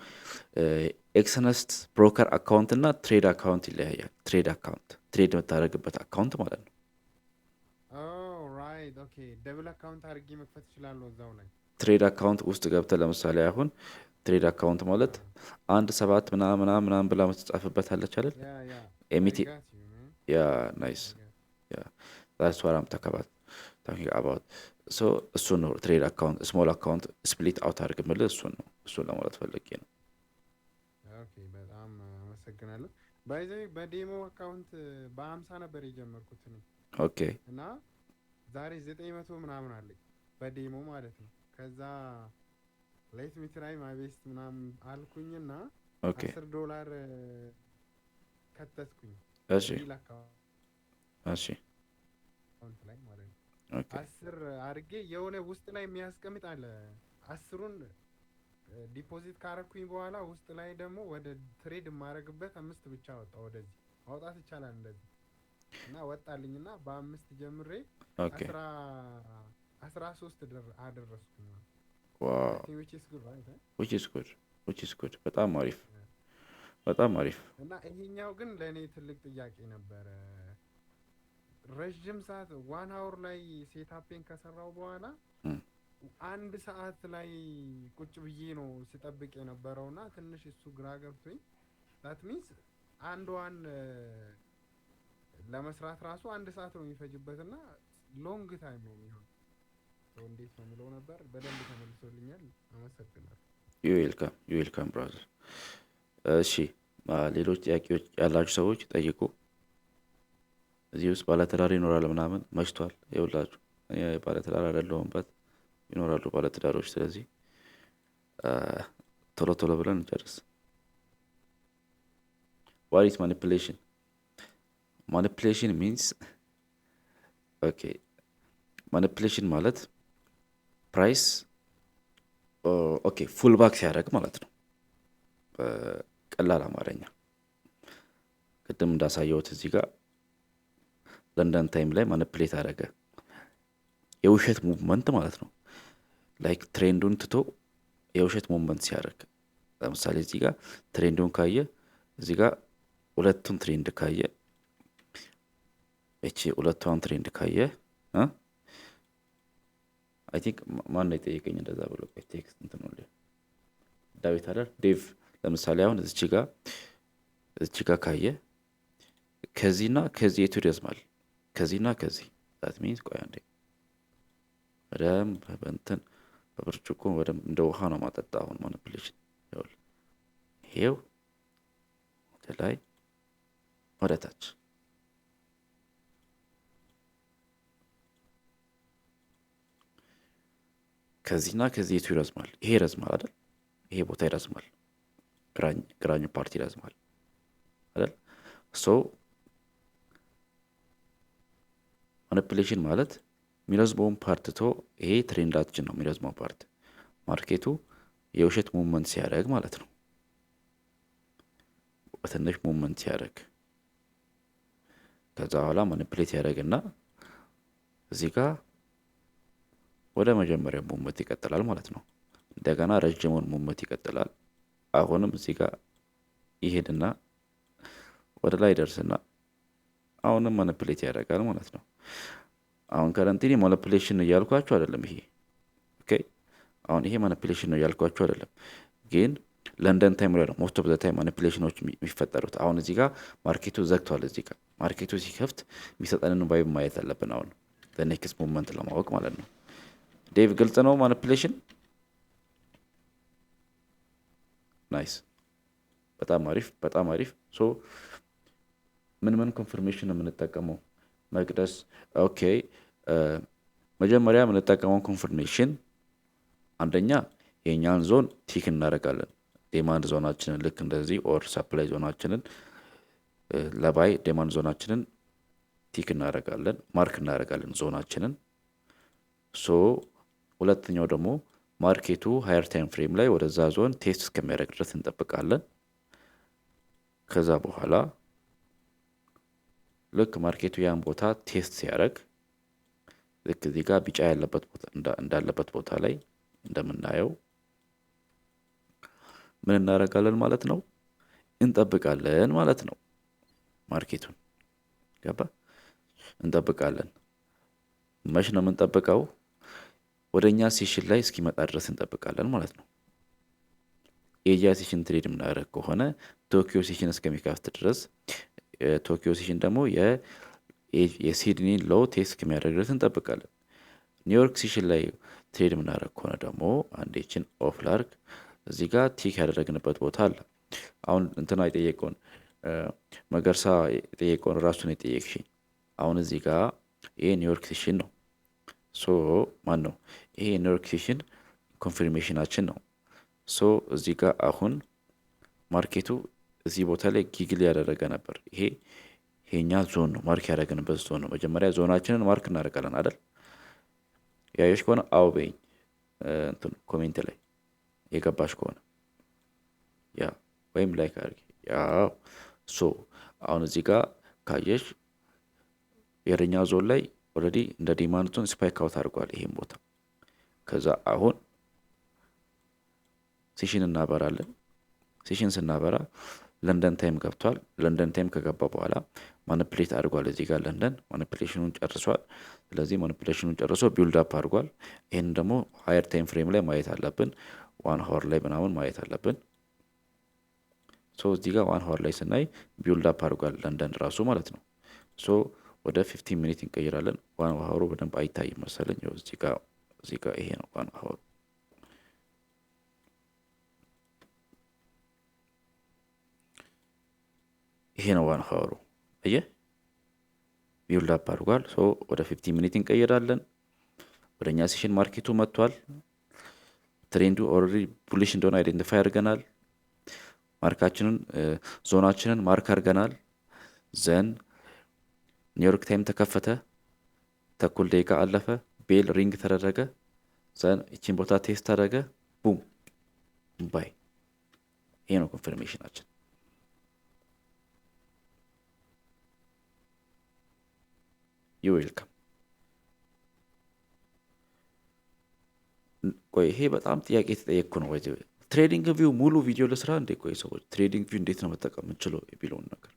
[SPEAKER 1] ኤክስነስት ብሮከር አካውንት እና ትሬድ አካውንት ይለያያል። ትሬድ አካውንት ትሬድ የምታደርግበት አካውንት ማለት ነው።
[SPEAKER 2] ራይት ኦኬ። ደብል አካውንት አድርጌ መክፈት እችላለሁ እዛው ላይ።
[SPEAKER 1] ትሬድ አካውንት ውስጥ ገብተህ ለምሳሌ አሁን ትሬድ አካውንት ማለት 1.7 ምናምን ብላ ምትጻፍበት አለች አይደል? ኤሚቲ ያ ናይስ ያ that's what I'm talking about so እሱ ነው ትሬድ አካውንት ስሞል አካውንት ስፕሊት አውት አድርግ ምልህ እሱን ለማለት ፈልጌ ነው።
[SPEAKER 2] ኦኬ በጣም አመሰግናለሁ። ባይዘይ በዴሞ አካውንት በ50 ነበር የጀመርኩት ነው።
[SPEAKER 1] ኦኬ
[SPEAKER 2] እና ዛሬ 900 ምናምን አለኝ በዴሞ ማለት ነው። ከዛ ሌት ሚ ትራይ ማይ ቤስት ምናምን አልኩኝና $10 ከተትኩኝ።
[SPEAKER 1] እሺ እሺ
[SPEAKER 2] አካውንት ላይ ማለት ነው። 10 አድርጌ የሆነ ውስጥ ላይ የሚያስቀምጥ አለ። 10ሩን ዲፖዚት ካረኩኝ በኋላ ውስጥ ላይ ደግሞ ወደ ትሬድ የማረግበት 5 ብቻ ወጣ። ወደዚህ ማውጣት ይቻላል እንደዚህ እና ወጣልኝና በ5 ጀምሬ 13 አደረስኩኝ።
[SPEAKER 1] ዋው which is good በጣም አሪፍ
[SPEAKER 2] እና ይሄኛው ግን ለእኔ ትልቅ ጥያቄ ነበረ። ረዥም ሰዓት 1 አወር ላይ ሴታፔን ከሰራው በኋላ 1 ሰዓት ላይ ቁጭ ብዬ ነው ስጠብቅ የነበረውና ትንሽ እሱ ግራ ገብቶኝ that means አንዷን ለመስራት ራሱ 1 ሰዓት ነው የሚፈጅበትና ሎንግ ታይም ነው የሚሆነው። እንዴት ነው የምለው ነበር። በደንብ ተመልሶልኛል። አመሰግናለሁ።
[SPEAKER 1] ዩ ዌልካም ብራዘር። እሺ ሌሎች ጥያቄዎች ያላችሁ ሰዎች ጠይቁ። እዚህ ውስጥ ባለትዳር ይኖራል ምናምን መችቷል። ይኸውላችሁ እኔ ባለትዳር አይደለሁምበት ይኖራሉ ባለትዳሮች። ስለዚህ ቶሎ ብለን እንጨርስ። what is manipulation means okay manipulation ማለት ፕራይስ ኦኬ ፉል ባክ ሲያደርግ ማለት ነው። ቀላል አማርኛ ቅድም እንዳሳየሁት እዚህ ጋር ለንደን ታይም ላይ ማኒፕሌት አደረገ። የውሸት ሙቭመንት ማለት ነው። ላይክ ትሬንዱን ትቶ የውሸት ሙቭመንት ሲያደርግ ለምሳሌ እዚህ ጋር ትሬንዱን ካየ እዚህ ጋር ሁለቱን ትሬንድ ካየ እቺ ሁለቷን ትሬንድ ካየ አይ ቲንክ ማን ነው የጠየቀኝ እንደዛ ብሎ ቴክስት እንትን ነው ዳዊት አይደል ዴቭ ለምሳሌ አሁን እዚች ጋር ካየ ከዚህና ከዚህ የቱ ይረዝማል ከዚህና ከዚህ that means ቆይ አንዴ በደንብ በእንትን በብርጭቆ በደንብ እንደ ውሃ ነው ማጠጣ አሁን ማኒፑሌሽን ይሄው ወደ ላይ ወደ ታች ከዚህና ከዚህ የቱ ይረዝማል ይሄ ይረዝማል አይደል ይሄ ቦታ ይረዝማል ግራኙ ፓርቲ ይረዝማል አይደል ሶ ማኒፑሌሽን ማለት የሚረዝመውን ፓርት ቶ ይሄ ትሬንዳችን ነው የሚረዝመው ፓርት ማርኬቱ የውሸት ሙቭመንት ሲያደርግ ማለት ነው በትንሽ ሙቭመንት ሲያደርግ ከዛ በኋላ ማኒፑሌት ያደርግና እዚህ ጋር ወደ መጀመሪያው ሙቭመንት ይቀጥላል ማለት ነው እንደገና ረጅሙን ሙቭመንት ይቀጥላል አሁንም እዚህ ጋር ይሄድና ወደ ላይ ደርስና አሁንም ማኒፑሌት ያደርጋል ማለት ነው አሁን ከረንትሊ ማኒፑሌሽን ነው ያልኳችሁ አይደለም ይሄ ኦኬ አሁን ይሄ ማኒፑሌሽን ነው ያልኳችሁ አይደለም ግን ለንደን ታይም ላይ ነው ሞስት ኦፍ ዘ ታይም ማኒፑሌሽኖች የሚፈጠሩት አሁን እዚህ ጋር ማርኬቱ ዘግቷል እዚህ ጋር ማርኬቱ ሲከፍት የሚሰጠንን ቫይብ ማየት አለብን አሁን ለኔክስት ሙቭመንት ለማወቅ ማለት ነው ዴቭ ግልጽ ነው ማኒፑሌሽን ናይስ በጣም አሪፍ ሶ ምን ኮንፈርሜሽን ነው የምንጠቀመው መቅደስ ኦኬ መጀመሪያ የምንጠቀመው ኮንፈርሜሽን አንደኛ የኛን ዞን ቲክ እናደርጋለን ዲማንድ ዞናችንን ልክ እንደዚህ ኦር ሰፕላይ ዞናችንን ለባይ ዲማንድ ዞናችንን ቲክ እናደርጋለን ማርክ እናደርጋለን ዞናችንን ሶ ሁለተኛው ደግሞ ማርኬቱ ሃየር ታይም ፍሬም ላይ ወደዛ ዞን ቴስት እስከሚያደርግ ድረስ እንጠብቃለን ከዛ በኋላ ልክ ማርኬቱ ያን ቦታ ቴስት ሲያደርግ ልክ እዚህ ጋር ቢጫ ያለበት ቦታ እንዳለበት ቦታ ላይ እንደምናየው ምን እናደርጋለን ማለት ነው እንጠብቃለን ማለት ነው ማርኬቱን ገባ እንጠብቃለን መች ነው የምንጠብቀው ወደኛ ሴሽን ላይ እስኪመጣ ድረስ እንጠብቃለን ማለት ነው ኤጂያ ሴሽን ትሬድ የምናደርግ ከሆነ ቶኪዮ ሴሽን እስከሚከፍት ድረስ ቶኪዮ ሴሽን ደግሞ የሲድኒ ሎው ቴስት እስከሚያደርግ ድረስ እንጠብቃለን ኒውዮርክ ሴሽን ላይ ትሬድ የምናደርግ ከሆነ ደግሞ አንዴችን ኦፍ ላርግ እዚህ ጋር ቲክ ያደረግንበት ቦታ አለ አሁን እንትና የጠየቀውን መገርሳ የጠየቀውን ራሱን የጠየቅሽኝ አሁን እዚህ ጋር ይሄ ኒውዮርክ ሴሽን ነው ሶ ማን ነው ይሄ ኒውዮርክ ሴሽን ኮንፊርሜሽናችን ነው ሶ እዚህ ጋር አሁን ማርኬቱ እዚህ ቦታ ላይ ጊግል ያደረገ ነበር ይሄኛ ዞን ነው ማርክ ያደረግንበት ዞን ነው መጀመሪያ ዞናችንን ማርክ እናደርጋለን አይደል ያየሽ ከሆነ አው በይኝ እንትን ኮሜንት ላይ የገባሽ ከሆነ ያ ወይም ላይክ አድርጊ ያው ሶ አሁን እዚህ ጋር ካየሽ የረኛ ዞን ላይ ኦልሬዲ እንደ ዲማንዱን ስፓይክ አውት አድርጓል ይሄን ቦታ ከዛ አሁን ሴሽን እናበራለን ሴሽን ስናበራ ለንደን ታይም ገብቷል ለንደን ታይም ከገባ በኋላ ማኒፑሌት አድርጓል እዚህ ጋር ለንደን ማኒፑሌሽኑን ጨርሷል ስለዚህ ማኒፑሌሽኑን ጨርሶ ቢልድ አፕ አድርጓል ይሄን ደግሞ ሃየር ታይም ፍሬም ላይ ማየት አለብን 1 ሆር ላይ ምናምን ማየት አለብን ሶ እዚህ ጋር 1 ሆር ላይ ስናይ ቢልድ አፕ አድርጓል ለንደን ራሱ ማለት ነው ሶ ወደ 15 ሚኒት እንቀይራለን 1 ሆሩ በደንብ አይታይም መሰለኝ እዚህ ጋር ይሄ ነው 1 ሆር ይሄ ነው 1 ሆሩ አየ ቢልድ አፕ አድርጓል ሶ ወደ 15 ሚኒት እንቀይራለን ወደኛ ሴሽን ማርኬቱ መጥቷል ትሬንዱ ኦልሬዲ ቡሊሽ እንደሆነ አይደንቲፋይ አድርገናል ማርካችንን ዞናችንን ማርክ አድርገናል ዘን ኒውዮርክ ታይም ተከፈተ ተኩል ደቂቃ አለፈ ቤል ሪንግ ተደረገ ዘን እቺን ቦታ ቴስት አደረገ ቡም ባይ ይሄ ነው ኮንፈርሜሽናችን ዩ ዌልካም ቆይ ይሄ በጣም ጥያቄ ተጠየቅኩ ነው ወይ ትሬዲንግ ቪው ሙሉ ቪዲዮ ለስራ እንዴ ቆይ ሰዎች ትሬዲንግ ቪው እንዴት ነው መጠቀም እንችለው የሚለውን ነገር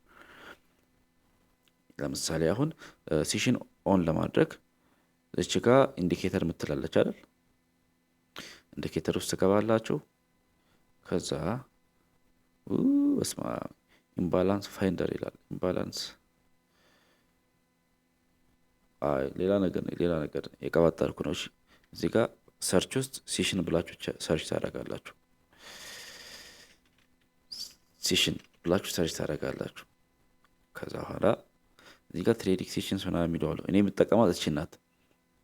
[SPEAKER 1] ለምሳሌ አሁን ሴሽን ኦን ለማድረግ እዚች ጋር ኢንዲኬተር ምትላለች አይደል? ኢንዲኬተር ውስጥ ትገባላችሁ። ከዛ በስማ ኢምባላንስ ፋይንደር ይላል። ኢምባላንስ ሌላ ነገር የቀባጠርኩ ነው። እዚህ ጋር ሰርች ውስጥ ሴሽን ብላችሁ ሰርች ታደርጋላችሁ። ሴሽን ብላችሁ ሰርች ታደርጋላችሁ። ከዛ በኋላ እዚህ ጋር ትሬዲንግ ሴሽንስ ምናምን የሚለው አለው። እኔ የምጠቀማት እቺ ናት።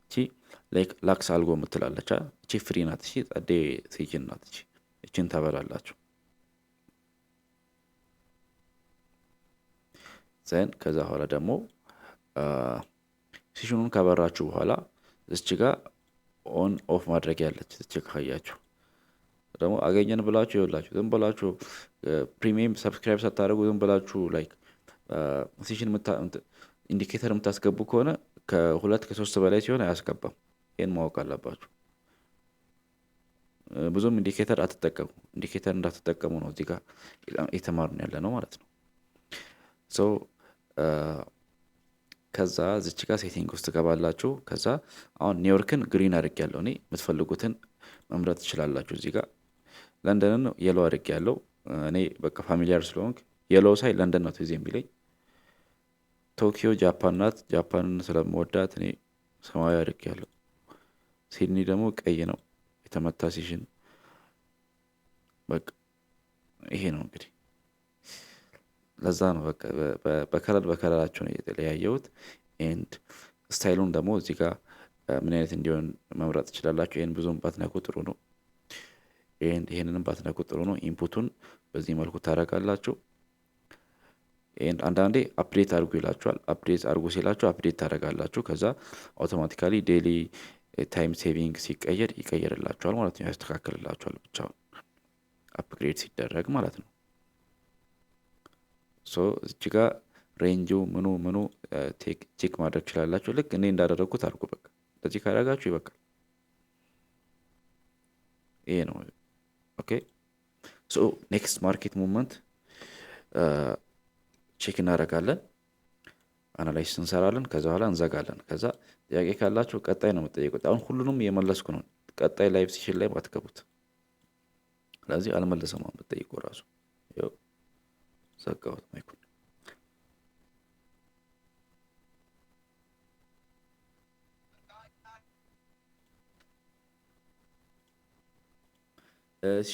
[SPEAKER 1] እቺ ላይክ ላክስ አልጎ የምትላለች እቺ ፍሪ ናት። እቺ ጸዴ ሴሽን ናት። እቺን ታበላላችሁ። ዘን ከዛ በኋላ ደግሞ ሴሽኑን ካበራችሁ በኋላ እዚች ጋር ኦን ኦፍ ማድረግ ያለች እዚች ካያችሁ ደግሞ አገኘን ብላችሁ ይኸውላችሁ ዝም ብላችሁ ፕሪሚየም ሰብስክራይብ ሳታደርጉ ዝም ብላችሁ ላይክ ሴሽን ኢንዲኬተር የምታስገቡ ከሆነ ከ2 ከ3 በላይ ሲሆን አያስገባም። ይህን ማወቅ አለባችሁ። ብዙም ኢንዲኬተር አትጠቀሙ። ኢንዲኬተር እንዳትጠቀሙ ነው እዚህ ጋር የተማርን ያለ ነው ማለት ነው። ሶ ከዛ እዚች ጋር ሴቲንግ ውስጥ ገባላችሁ። ከዛ አሁን ኒውዮርክን ግሪን አድርጌያለሁ። እኔ የምትፈልጉትን መምረጥ ትችላላችሁ። እዚህ ጋር ለንደንን የሎ አድርጌያለሁ። እኔ በቃ ፋሚሊያር ስለሆንክ የሎ ሳይ ለንደን ነው ትዝ የሚለኝ። ቶኪዮ ጃፓን ናት። ጃፓንን ስለምወዳት እኔ ሰማያዊ አድርጌያለሁ። ሲድኒ ደግሞ ቀይ ነው የተመታ ሴሽን። በቃ ይሄ ነው እንግዲህ። ለዛ ነው በቃ በከለራቸው ነው የተለያየሁት። ኤንድ ስታይሉን ደግሞ እዚህ ጋር ምን አይነት እንዲሆን መምረጥ ትችላላችሁ። ይሄን ብዙም ባትነኩ ጥሩ ነው። ይሄንንም ባትነኩ ጥሩ ነው። ኢንፑቱን በዚህ መልኩ ታደርጋላችሁ። ኤንድ አንዳንዴ አፕዴት አድርጉ ይላችኋል። አፕዴት አድርጉ ሲላችሁ አፕዴት ታደርጋላችሁ። ከዛ አውቶማቲካሊ ዴይሊ ታይም ሴቪንግ ሲቀየር ይቀየርላችኋል ማለት ነው። ያስተካክልላችኋል ብቻውን አፕግሬድ ሲደረግ ማለት ነው። ሶ እዚህ ጋር ሬንጁ ምኑ ቼክ ማድረግ ትችላላችሁ። ልክ እኔ እንዳደረግኩት አድርጉ። በቃ እንደዚህ ካደረጋችሁ ይበቃል። ይሄ ነው። ኦኬ ሶ ኔክስት ማርኬት ሙቭመንት ቼክ እናደርጋለን፣ አናላይሲስ እንሰራለን፣ ከዛ በኋላ እንዘጋለን። ከዛ ጥያቄ ካላችሁ ቀጣይ ነው የምትጠይቁት። አሁን ሁሉንም እየመለስኩ ነው። ቀጣይ ላይቭ ሴሽን ላይ ማትገቡት። ስለዚህ አልመለሰም አሁን ብትጠይቁ ራሱ ይኸው ዘጋሁት ማይኩን። እሺ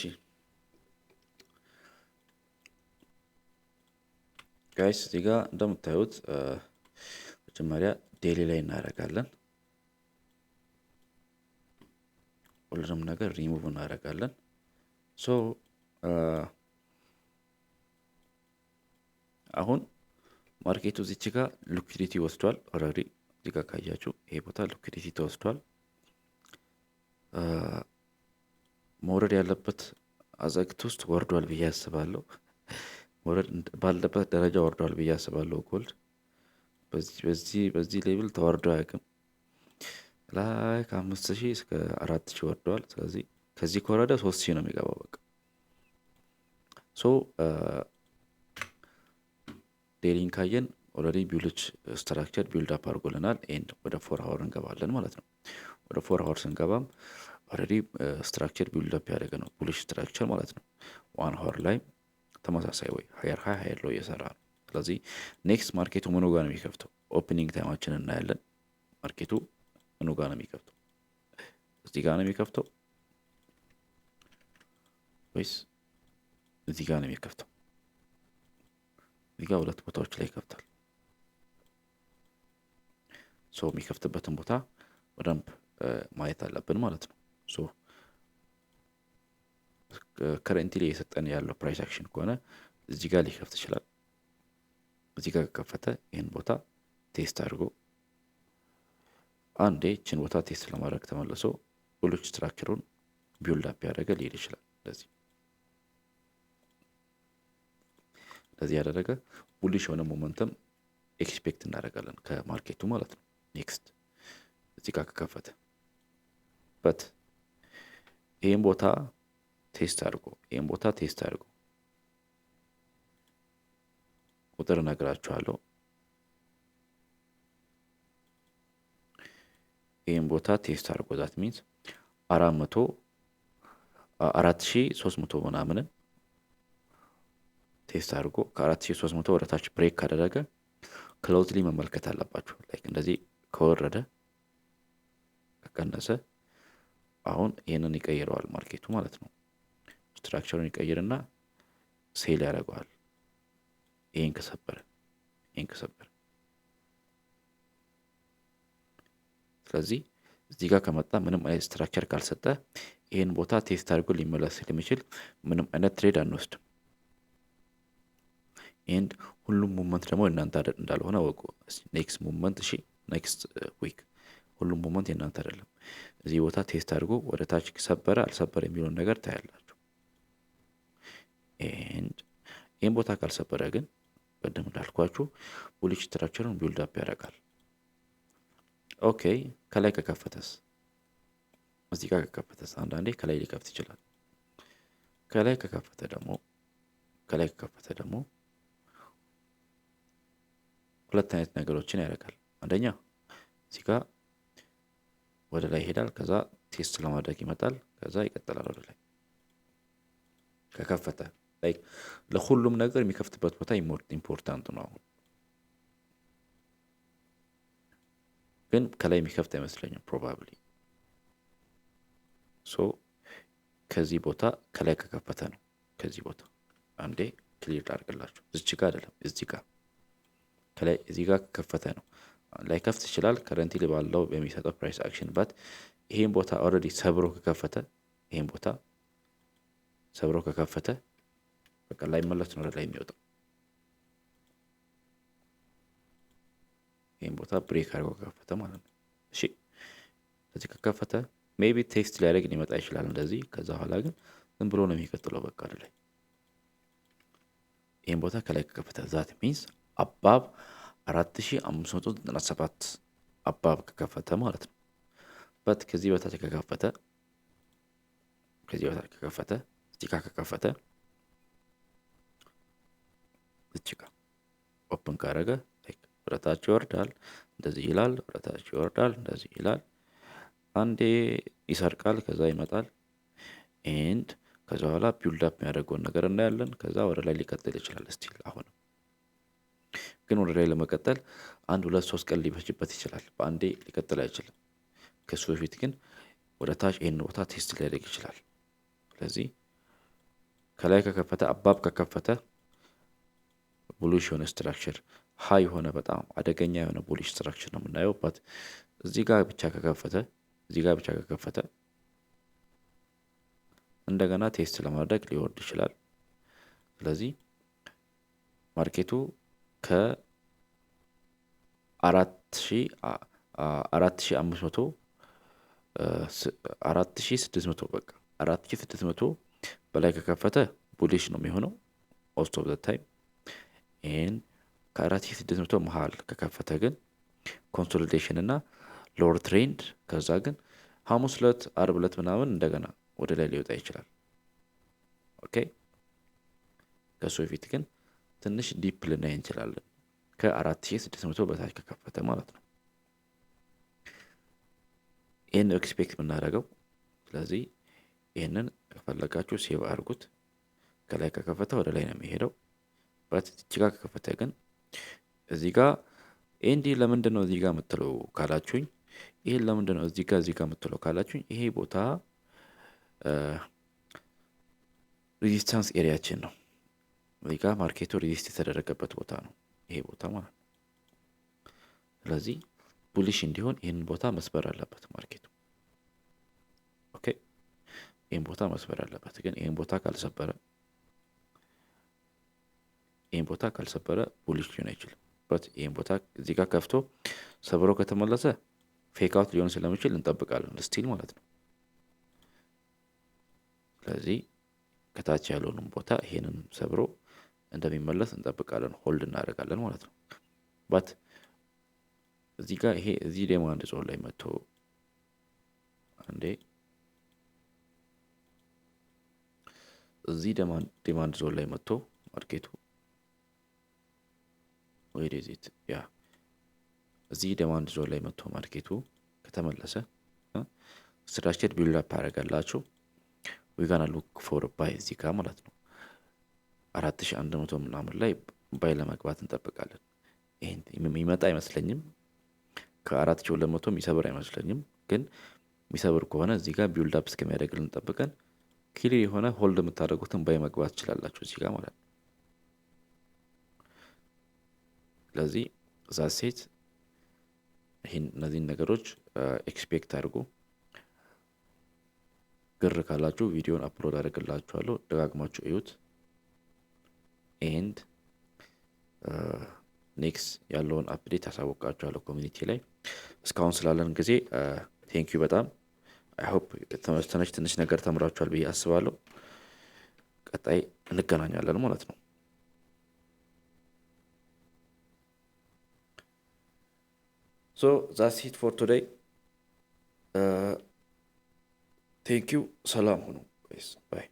[SPEAKER 1] ጋይስ እዚህ ጋር እንደምታዩት መጀመሪያ ዴሊ ላይ እናደርጋለን። ሁሉንም ነገር ሪሙቭ እናደርጋለን። ሶ አሁን ማርኬቱ እዚች ጋር ሊኩዊዲቲ ወስዷል። ኦልሬዲ እዚህ ጋር ካያችሁ ይሄ ቦታ ሊኩዊዲቲ ተወስዷል። መውረድ ያለበት አዘግት ውስጥ ወርዷል ብዬ አስባለሁ። መውረድ ባለበት ደረጃ ወርዷል ብዬ አስባለሁ። ጎልድ በዚህ ሌቭል ተወርዶ አያውቅም። ላይ ከ5000 እስከ 4000 ወርዷል። ስለዚህ ከዚህ ከወረደ 3000 ነው የሚገባው በቃ። ሶ ዴሊን ካየን ኦልሬዲ ቢውልች ስትራክቸር ቢልድ አፕ አድርጎልናል። ኤንድ ወደ 4 አወር እንገባለን ማለት ነው። ወደ 4 አወር ስንገባም ኦልሬዲ ስትራክቸር ቢልድ አፕ ያደረገ ነው፣ ቡሊሽ ስትራክቸር ማለት ነው። 1 አወር ላይ ተመሳሳይ ወይ ሀየር ሎ እየሰራ ነው። ስለዚህ ኔክስት ማርኬቱ ምኑ ጋር ነው የሚከፍተው? ኦፕኒንግ ታይማችን እናያለን። ማርኬቱ ምኑ ጋር ነው የሚከፍተው? እዚህ ጋር ነው የሚከፍተው ወይስ እዚህ ጋር ነው የሚከፍተው? እዚህ ጋር ሁለት ቦታዎች ላይ ይከፍታል። ሶ የሚከፍትበትን ቦታ በደንብ ማየት አለብን ማለት ነው። ሶ ከረንትሊ እየሰጠን ያለው ፕራይስ አክሽን ከሆነ እዚህ ጋር ሊከፍት ይችላል። እዚህ ጋር ከከፈተ ይህን ቦታ ቴስት አድርጎ አንዴ ይህችን ቦታ ቴስት ለማድረግ ተመልሶ ቡሊሽ ስትራክቸሩን ቢውልድ አፕ ያደረገ ሊሄድ ይችላል። እንደዚህ ያደረገ ቡሊሽ የሆነ ሞመንተም ኤክስፔክት እናደርጋለን ከማርኬቱ ማለት ነው። ኔክስት እዚህ ጋር ከከፈተ በት ይህን ቦታ ቴስት አድርጎ ቁጥር እነግራችኋለሁ። ይሄን ቦታ ቴስት አድርጎ ዛት ሚንስ 4300 ምናምንን ቴስት አድርጎ ከ4300 ወደ ታች ብሬክ ካደረገ ክሎዝሊ መመልከት አለባችሁ። ላይክ እንደዚህ ከወረደ ከቀነሰ አሁን ይሄንን ይቀይረዋል ማርኬቱ ማለት ነው። ስትራክቸሩን ይቀይርና ሴል ያደርገዋል። ይሄን ከሰበረ ስለዚህ እዚህ ጋር ከመጣ ምንም አይነት ስትራክቸር ካልሰጠ ይሄን ቦታ ቴስት አድርጎ ሊመለስ ስለሚችል ምንም አይነት ትሬድ አንወስድም። ኤንድ ሁሉም ሙቭመንት ደግሞ እናንተ እንዳልሆነ ወቁ። ኔክስት ሙቭመንት እሺ፣ ኔክስት ዊክ ሁሉም ሙቭመንት እናንተ አይደለም። እዚህ ቦታ ቴስት አድርጎ ወደ ታች ሰበረ አልሰበረ የሚለውን ነገር ታያላችሁ። ኤንድ ይሄን ቦታ ካልሰበረ ግን ቀደም እንዳልኳችሁ ቡሊሽ ስትራክቸሩን ቢልድ አፕ ያደርጋል። ኦኬ ከላይ ከከፈተስ እዚህ ጋር ከከፈተስ አንዳንዴ ከላይ ሊከፍት ይችላል። ከላይ ከከፈተ ደግሞ ሁለት አይነት ነገሮችን ያደርጋል። አንደኛ እዚህ ጋር ወደ ላይ ይሄዳል፣ ከዛ ቴስት ለማድረግ ይመጣል፣ ከዛ ይቀጥላል ወደ ላይ ከከፈተ። ላይክ ለሁሉም ነገር የሚከፍትበት ቦታ ኢምፖርታንት ነው። አሁን ግን ከላይ የሚከፍት አይመስለኝም ፕሮባብሊ። ሶ ከዚህ ቦታ ከላይ ከከፈተ ነው። ከዚህ ቦታ አንዴ ክሊር ላድርግላችሁ። እዚህ ጋር አይደለም፣ እዚህ ጋር ከላይ እዚህ ጋር ከከፈተ ነው። ላይ ከፍት ይችላል ከረንትሊ ባለው በሚሰጠው ፕራይስ አክሽን ባት ይሄን ቦታ ኦልሬዲ ሰብሮ ከከፈተ በቃ ላይ መለስ ነው ላይ የሚወጣው። ይሄን ቦታ ብሬክ አድርጎ ከከፈተ ማለት ነው። እሺ ስለዚህ ከከፈተ ሜቢ ቴስት ሊያደርግ ሊመጣ ይችላል እንደዚህ። ከዛ በኋላ ግን ዝም ብሎ ነው የሚቀጥለው በቃ ላይ። ይሄን ቦታ ከላይ ከከፈተ ዛት ሚንስ አባብ 4597 አባብ ከከፈተ ማለት ነው። በት ከዚህ በታች ከከፈተ እዚህ ጋር ከከፈተ እዚህ ጋር ኦፕን ካደረገ ወደታች ይወርዳል፣ እንደዚህ ይላል፣ ወደታች ይወርዳል፣ እንደዚህ ይላል። አንዴ ይሰርቃል፣ ከዛ ይመጣል። ኤንድ ከዛ በኋላ ቢልድ አፕ የሚያደርገውን ነገር እናያለን። ከዛ ወደ ላይ ሊቀጥል ይችላል ስቲል። አሁንም ግን ወደ ላይ ለመቀጠል 1-2-3 ቀን ሊፈጅበት ይችላል። በአንዴ ሊቀጥል አይችልም። ከሱ በፊት ግን ወደ ታች ይሄን ቦታ ቴስት ሊያደርግ ይችላል። ስለዚህ ከላይ ከከፈተ አባብ ከከፈተ ቡሊሽ የሆነ ስትራክቸር ሃይ የሆነ በጣም አደገኛ የሆነ ቡሊሽ ስትራክቸር ነው የምናየው። ባት እዚህ ጋር ብቻ ከከፈተ እንደገና ቴስት ለማድረግ ሊወርድ ይችላል። ስለዚህ ማርኬቱ ከ4500 4600 በቃ 4600 በላይ ከከፈተ ቡሊሽ ነው የሚሆነው ሞስት ኦፍ ዘ ታይም። ይሄን ከ4600 መሃል ከከፈተ ግን ኮንሶሊዴሽን እና ሎወር ትሬንድ፣ ከዛ ግን ሐሙስ ዕለት አርብ ዕለት ምናምን እንደገና ወደ ላይ ሊወጣ ይችላል። ኦኬ ከሱ በፊት ግን ትንሽ ዲፕ ልናይ እንችላለን ከ4600 በታች ከከፈተ ማለት ነው። ይህን ኤክስፔክት የምናደርገው። ስለዚህ ይህንን ከፈለጋችሁ ሴቭ አድርጉት። ከላይ ከከፈተ ወደ ላይ ነው የሚሄደው። እዚህ ጋር ከከፈተ ግን እዚህ ጋር ኤንዲ ለምንድን ነው እዚህ ጋር የምትለው ካላችሁኝ፣ ይሄን ለምንድን ነው እዚህ ጋር የምትለው ካላችሁኝ፣ ይሄ ቦታ ሬዚስታንስ ኤሪያችን ነው። እዚህ ጋር ማርኬቱ ሬዚስት የተደረገበት ቦታ ነው ይሄ ቦታ ማለት ነው። ስለዚህ ቡሊሽ እንዲሆን ይህንን ቦታ መስበር አለበት ማርኬቱ። ኦኬ ይህን ቦታ መስበር አለበት። ግን ይህን ቦታ ካልሰበረ ቡሊሽ ሊሆን አይችልም። ይህን ቦታ እዚህ ጋር ከፍቶ ሰብሮ ከተመለሰ ፌክ አውት ሊሆን ስለሚችል እንጠብቃለን ስቲል ማለት ነው። ስለዚህ ከታች ያለውንም ቦታ ይሄንን ሰብሮ እንደሚመለስ እንጠብቃለን፣ ሆልድ እናደርጋለን ማለት ነው። ባት እዚህ ጋር ይሄ እዚህ ዲማንድ ዞን ላይ መጥቶ አንዴ እዚህ ዲማንድ ዞን ላይ መጥቶ ማርኬቱ እዚህ ዲማንድ ዞን ላይ መጥቶ ማርኬቱ ከተመለሰ ስትራክቸር ቢልድ አፕ ያደርጋላችሁ ዊጋና ሉክ ፎር ባይ እዚህ ጋር ማለት ነው 4100 ምናምን ላይ ባይ ለመግባት እንጠብቃለን። ይሄን የሚመጣ አይመስለኝም። ከ4200 የሚሰብር አይመስለኝም። ግን የሚሰብር ከሆነ እዚህ ጋር ቢልድ አፕ እስከሚያደርግልን እንጠብቀን ክሊር የሆነ ሆልድ የምታደርጉትን ባይ መግባት ትችላላችሁ እዚህ ጋር ማለት ነው። ስለዚህ እዛ ሴት ይህን እነዚህን ነገሮች ኤክስፔክት አድርጉ። ግር ካላችሁ ቪዲዮን አፕሎድ አድርግላችኋለሁ ደጋግማችሁ እዩት። ኤንድ ኔክስት ያለውን አፕዴት አሳውቃችኋለሁ ኮሚኒቲ ላይ። እስካሁን ስላለን ጊዜ ቴንክ ዩ በጣም አይ ሆፕ ትንሽ ነገር ተምራችኋል ብዬ አስባለሁ። ቀጣይ እንገናኛለን ማለት ነው። So that's it for today. Thank you. Salam. Bye.